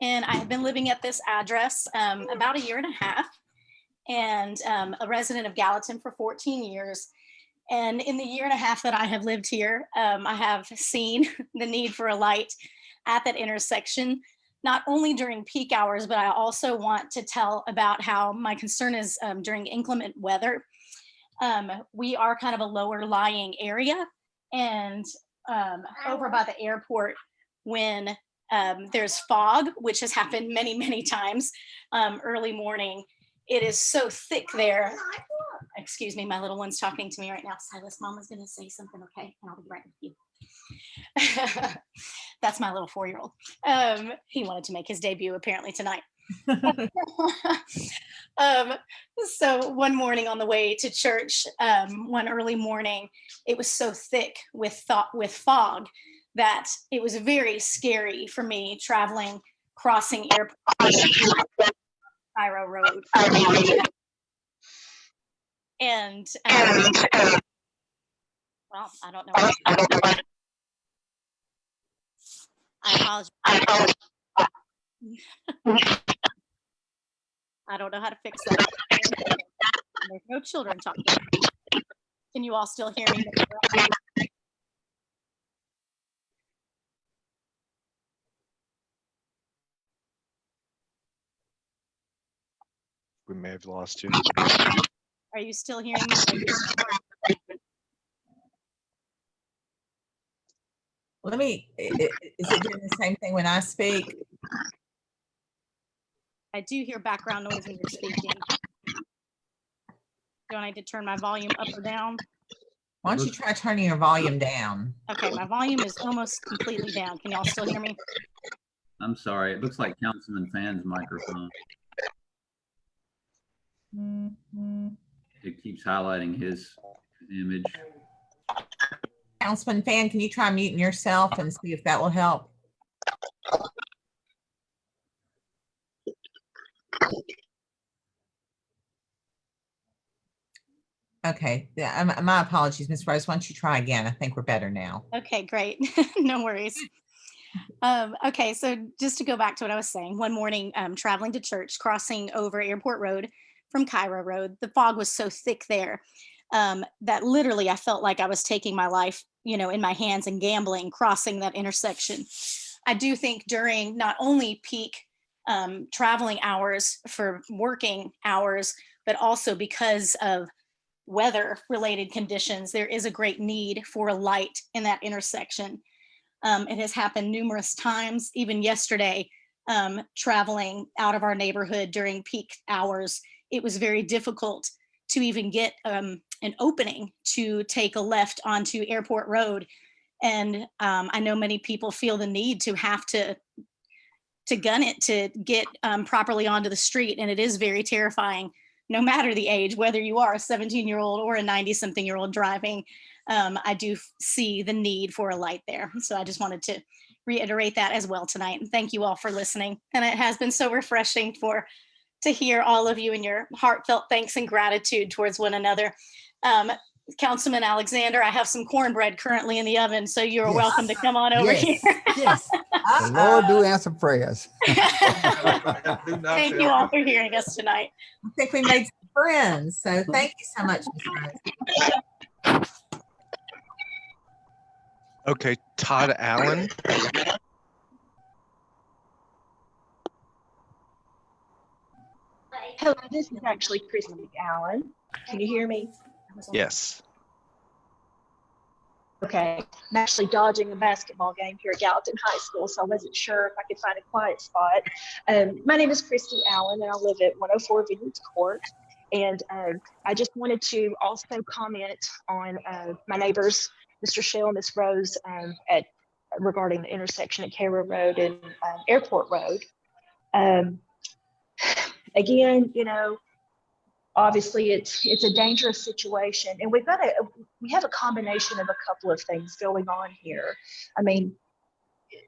And I have been living at this address about 1.5 years, and a resident of Gallatin for 14 years. And in the 1.5 years that I have lived here, I have seen the need for a light at that intersection, not only during peak hours, but I also want to tell about how my concern is during inclement weather. We are kind of a lower lying area, and over by the airport, when there's fog, which has happened many, many times early morning, it is so thick there. Excuse me, my little one's talking to me right now. Silas, Mama's gonna say something, okay? And I'll be right with you. That's my little 4-year-old. He wanted to make his debut apparently tonight. So one morning on the way to church, one early morning, it was so thick with fog that it was very scary for me traveling, crossing airport Cairo Road. And well, I don't know. I apologize. I don't know how to fix that. There's no children talking. Can you all still hear me? We may have lost you. Are you still hearing me? Let me, is it doing the same thing when I speak? I do hear background noise when you're speaking. Do I need to turn my volume up or down? Why don't you try turning your volume down? Okay, my volume is almost completely down. Can y'all still hear me? I'm sorry. It looks like Councilman Fan's microphone. It keeps highlighting his image. Councilman Fan, can you try muting yourself and see if that will help? Okay, yeah, my apologies, Ms. Rose. Why don't you try again? I think we're better now. Okay, great. No worries. Okay, so just to go back to what I was saying, one morning traveling to church, crossing over Airport Road from Cairo Road, the fog was so thick there that literally I felt like I was taking my life, in my hands and gambling, crossing that intersection. I do think during not only peak traveling hours for working hours, but also because of weather related conditions, there is a great need for a light in that intersection. It has happened numerous times, even yesterday, traveling out of our neighborhood during peak hours. It was very difficult to even get an opening to take a left onto Airport Road. And I know many people feel the need to have to gun it to get properly onto the street. And it is very terrifying, no matter the age, whether you are a 17-year-old or a 90-something-year-old driving. I do see the need for a light there. So I just wanted to reiterate that as well tonight. And thank you all for listening. And it has been so refreshing to hear all of you and your heartfelt thanks and gratitude towards one another. Councilman Alexander, I have some cornbread currently in the oven, so you're welcome to come on over here. Yes, the Lord do answer prayers. Thank you all for hearing us tonight. I think we made some friends. So thank you so much, Ms. Rose. Okay, Todd Allen. Hello, this is actually Christy Allen. Can you hear me? Yes. Okay, I'm actually dodging a basketball game here at Gallatin High School, so I wasn't sure if I could find a quiet spot. My name is Christy Allen, and I live at 104 Vineyards Court. And I just wanted to also comment on my neighbors, Mr. Shell and Ms. Rose, regarding the intersection at Cairo Road and Airport Road. Again, you know, obviously it's a dangerous situation, and we have a combination of a couple of things going on here. I mean,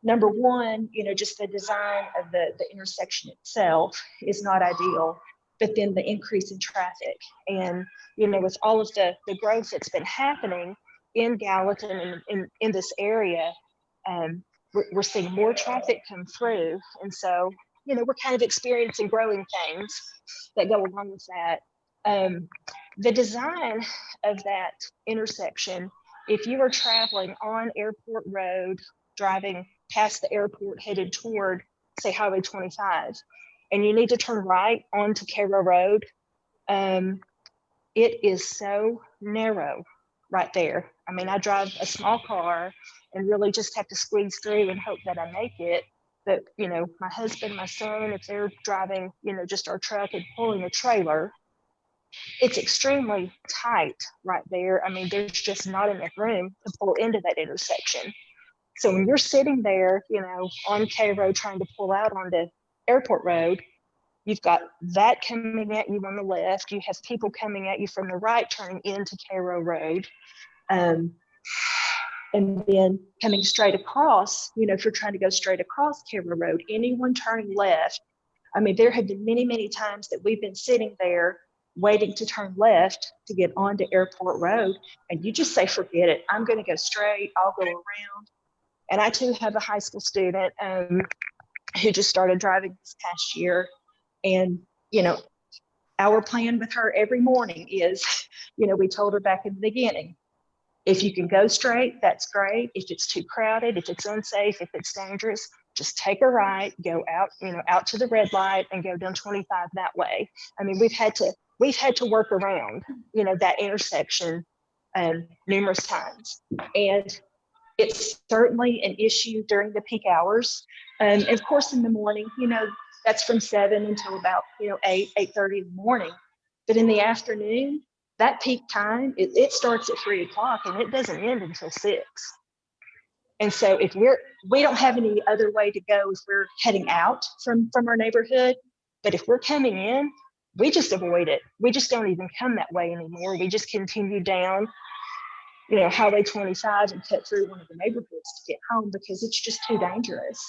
number one, you know, just the design of the intersection itself is not ideal, but then the increase in traffic, and you know, with all of the growth that's been happening in Gallatin and in this area, we're seeing more traffic come through, and so you know, we're kind of experiencing growing pains that go along with that. The design of that intersection, if you are traveling on Airport Road, driving past the airport headed toward, say, Highway 25, and you need to turn right onto Cairo Road, it is so narrow right there. I mean, I drive a small car and really just have to squeeze through and hope that I make it. But, you know, my husband, my son, if they're driving, you know, just our truck and pulling a trailer, it's extremely tight right there. I mean, there's just not enough room to pull into that intersection. So when you're sitting there, you know, on Cairo trying to pull out onto Airport Road, you've got that coming at you on the left. You have people coming at you from the right, turning into Cairo Road. And then coming straight across, you know, if you're trying to go straight across Cairo Road, anyone turning left, I mean, there have been many, many times that we've been sitting there waiting to turn left to get onto Airport Road, and you just say, forget it, I'm going to go straight, I'll go around. And I too have a high school student who just started driving this past year. And, you know, our plan with her every morning is, you know, we told her back in the beginning, if you can go straight, that's great. If it's too crowded, if it's unsafe, if it's dangerous, just take a right, go out, you know, out to the red light and go down 25 that way. I mean, we've had to work around, you know, that intersection numerous times. And it's certainly an issue during the peak hours. And of course, in the morning, you know, that's from 7 until about, you know, 8:30 in the morning. But in the afternoon, that peak time, it starts at 3 o'clock and it doesn't end until 6. And so if we don't have any other way to go if we're heading out from our neighborhood, but if we're coming in, we just avoid it. We just don't even come that way anymore. We just continue down, you know, Highway 25 and cut through one of the neighborhoods to get home because it's just too dangerous.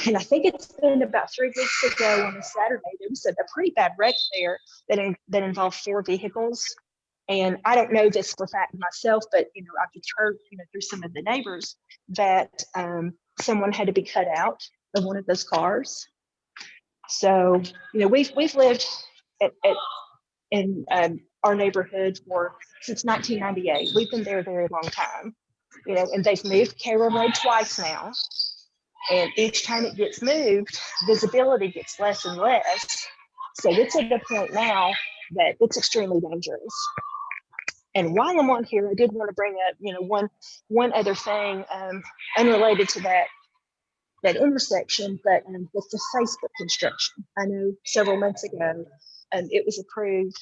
And I think it's been about 3 weeks ago on a Saturday, there was a pretty bad wreck there that involved 4 vehicles. And I don't know this for fact myself, but, you know, I've just heard, you know, through some of the neighbors that someone had to be cut out of one of those cars. So, you know, we've lived in our neighborhood since 1998. We've been there a very long time, you know, and they've moved Cairo Road twice now. And each time it gets moved, visibility gets less and less. So it's at a point now that it's extremely dangerous. And while I'm on here, I did want to bring up, you know, one other thing unrelated to that intersection, but with the Facebook construction. I know several months ago, it was approved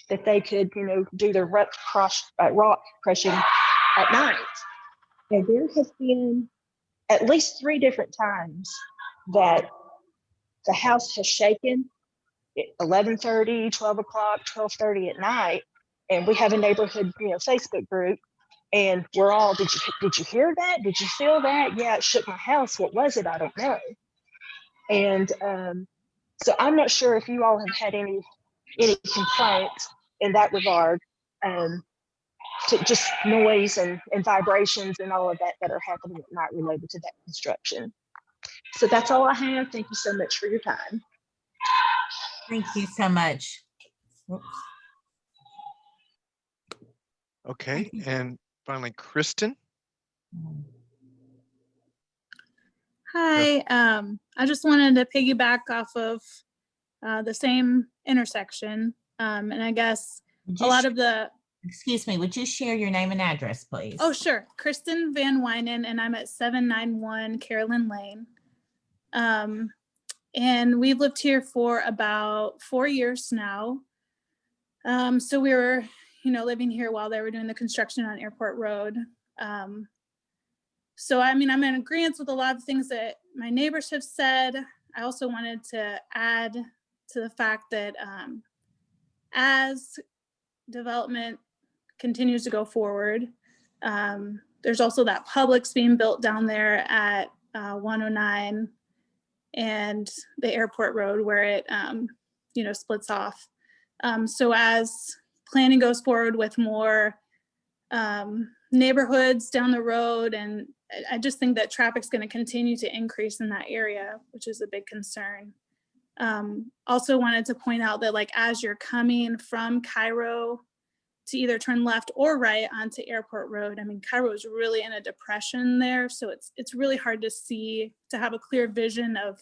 that they could, you know, do their rock crushing at night. And there have been at least 3 different times that the house has shaken at 11:30, 12 o'clock, 12:30 at night. And we have a neighborhood, you know, Facebook group, and we're all, did you hear that? Did you feel that? Yeah, it shook my house. What was it? I don't know. And so I'm not sure if you all have had any complaints in that regard, to just noise and vibrations and all of that are happening at night related to that construction. So that's all I have. Thank you so much for your time. Thank you so much. Whoops. Okay, and finally, Kristen. Hi, I just wanted to piggyback off of the same intersection. And I guess Would a you lot of the, Excuse me, would you share your name and address, please? oh, sure. Kristen Van Wynen, and I'm at 791 Carolyn Lane. And we've lived here for about 4 years now. So we were, living here while they were doing the construction on Airport Road. So, I mean, I'm in agreement with a lot of things that my neighbors have said. I also wanted to add to the fact that as development continues to go forward, there's also that Publix being built down there at 109 and the Airport Road where it, splits off. So as planning goes forward with more neighborhoods down the road, and I just think that traffic's going to continue to increase in that area, which is a big concern. Also wanted to point out that, like, as you're coming from Cairo to either turn left or right onto Airport Road, I mean, Cairo is really in a depression there, so it's really hard to have a clear vision of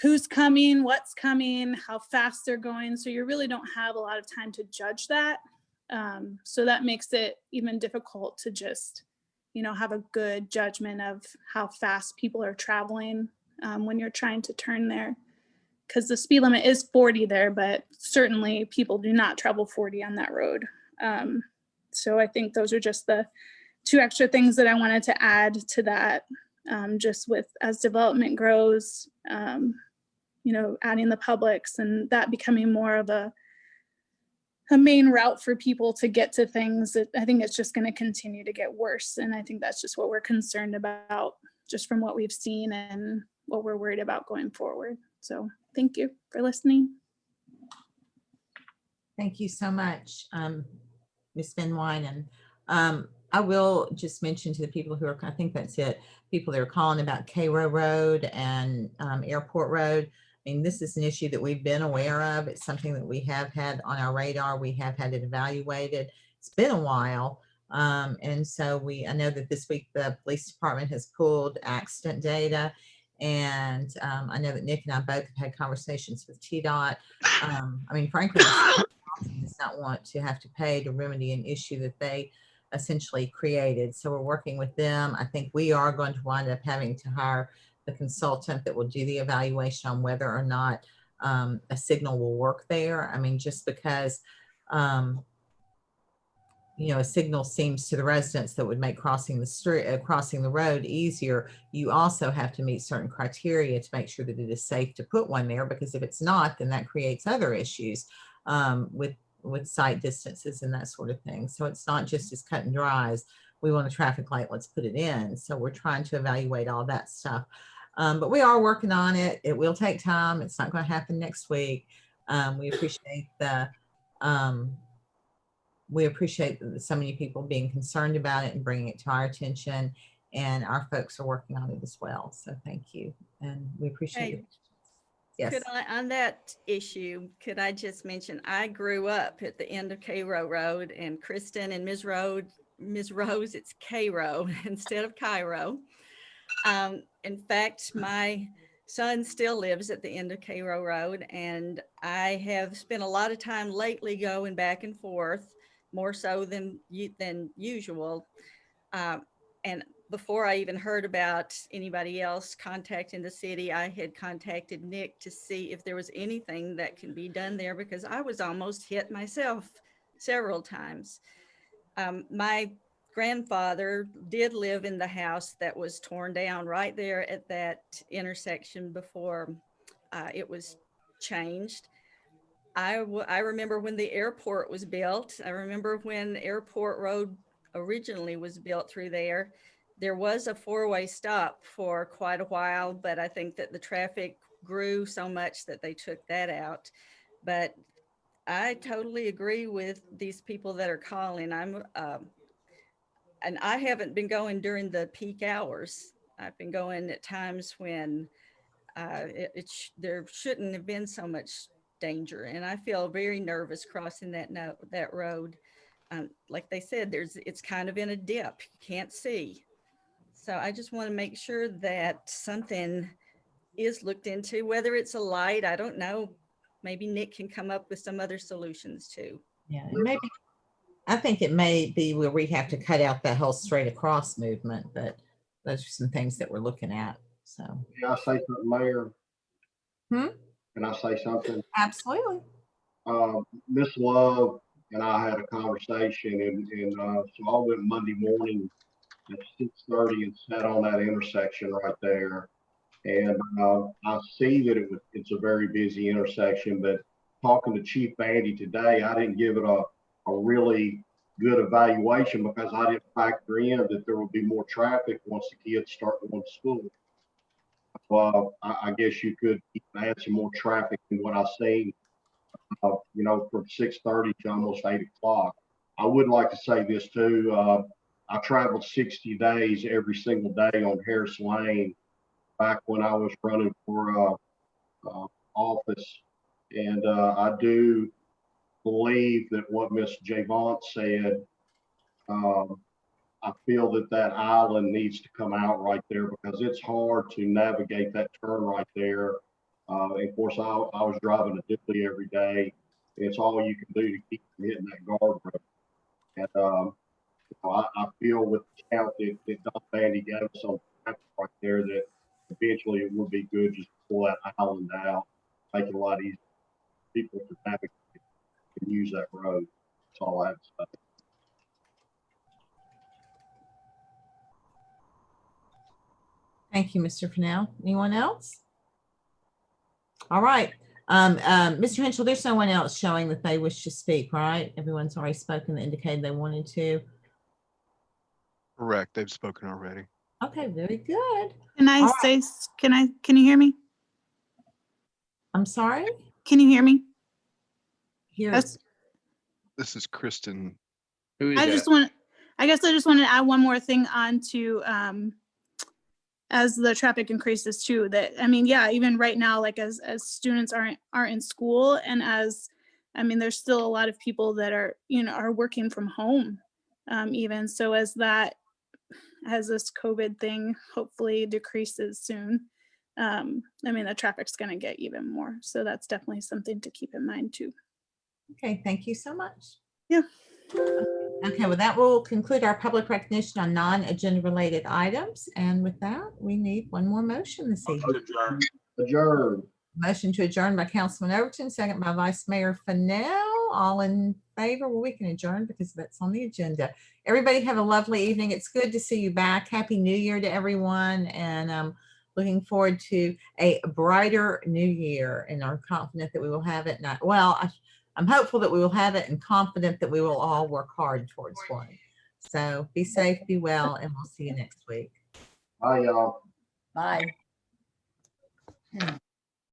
who's coming, what's coming, how fast they're going. So you really don't have a lot of time to judge that. So that makes it even difficult to just, have a good judgment of how fast people are traveling when you're trying to turn there. Because the speed limit is 40 there, but certainly people do not travel 40 on that road. So I think those are just the two extra things that I wanted to add to that, just with as development grows, adding the Publix and that becoming more of a main route for people to get to things. I think it's just going to continue to get worse. And I think that's just what we're concerned about, just from what we've seen and what we're worried about going forward. So thank you for listening. Thank you so much, Ms. Van Wynen. I will just mention to the people who are, I think that's it, people that are calling about Cairo Road and Airport Road. I mean, this is an issue that we've been aware of. It's something that we have had on our radar. We have had it evaluated. It's been a while. And so I know that this week the police department has pulled accident data. And I know that Nick and I both have had conversations with TDOT. I mean, frankly, does not want to have to pay to remedy an issue that they essentially created. So we're working with them. I think we are going to wind up having to hire the consultant that will do the evaluation on whether or not a signal will work there. I mean, just because, a signal seems to the residents that would make crossing the street, crossing the road easier. You also have to meet certain criteria to make sure that it is safe to put one there, because if it's not, then that creates other issues with sight distances and that sort of thing. So it's not just as cut and dry as we want a traffic light, let's put it in. So we're trying to evaluate all that stuff. But we are working on it. It will take time. It's not going to happen next week. We appreciate so many people being concerned about it and bringing it to our attention, and our folks are working on it as well. So thank you, and we appreciate it. Yes. On that issue, could I just mention, I grew up at the end of Cairo Road, and Kristen and Ms. Rose, it's Cairo instead of Cairo. In fact, my son still lives at the end of Cairo Road, and I have spent a lot of time lately going back and forth, more so than usual. And before I even heard about anybody else contacting the city, I had contacted Nick to see if there was anything that can be done there, because I was almost hit myself several times. My grandfather did live in the house that was torn down right there at that intersection before it was changed. I remember when the airport was built. I remember when Airport Road originally was built through there. There was a four-way stop for quite a while, but I think that the traffic grew so much that they took that out. But I totally agree with these people that are calling. And I haven't been going during the peak hours. I've been going at times when there shouldn't have been so much danger. And I feel very nervous crossing that road. Like they said, it's kind of in a dip, you can't see. So I just want to make sure that something is looked into, whether it's a light, I don't know. Maybe Nick can come up with some other solutions too. Yeah, and maybe, I think it may be where we have to cut out that whole straight across movement, but those are some things that we're looking at, so. Can I say something, Mayor? Hmm? Can I say something? Absolutely. Miss Love and I had a conversation, and so I went Monday morning at 6:30 and sat on that intersection right there. And I see that it's a very busy intersection, but talking to Chief Bandy today, I didn't give it a really good evaluation because I didn't factor in that there would be more traffic once the kids start going to school. Well, I guess you could add some more traffic than what I've seen, from 6:30 to almost 8 o'clock. I would like to say this too. I traveled 60 days every single day on Harris Lane back when I was running for office. And I do believe that what Miss Javant said, I feel that island needs to come out right there because it's hard to navigate that turn right there. And of course, I was driving a Dipley every day. And it's all you can do to keep from hitting that guardrail. And I feel with the count that Don Bandy gave us on right there that eventually it would be good just to pull that island out, make it a lot easier for people to navigate and use that road. That's all I have to say. Thank you, Mr. Fennell. Anyone else? All right. Mr. Henschel, there's no one else showing that they wish to speak, right? Everyone's already spoken that indicated they wanted to. Correct. They've spoken already. Okay, very good. Can I All say, can you hear me? I'm sorry? Can you hear me? Here. That's- This is Kristen. I guess I just wanted to add one more thing on to, as the traffic increases too, that, I mean, yeah, even right now, like as students aren't in school, and there's still a lot of people that are working from home, even. So as this COVID thing hopefully decreases soon, the traffic's gonna get even more. So that's definitely something to keep in mind too. Okay, thank you so much. Yeah. Okay, well, that will conclude our public recognition on non-agenda related items. And with that, we need one more motion this evening. Adjourn. Motion to adjourn by Councilman Overton, second by Vice Mayor Fennell. All in favor? Well, we can adjourn because that's on the agenda. Everybody have a lovely evening. It's good to see you back. Happy New Year to everyone. And I'm looking forward to a brighter new year, and are confident that we will have it. I'm hopeful that we will have it and confident that we will all work hard towards one. So be safe, be well, and we'll see you next week. Bye, y'all. Bye.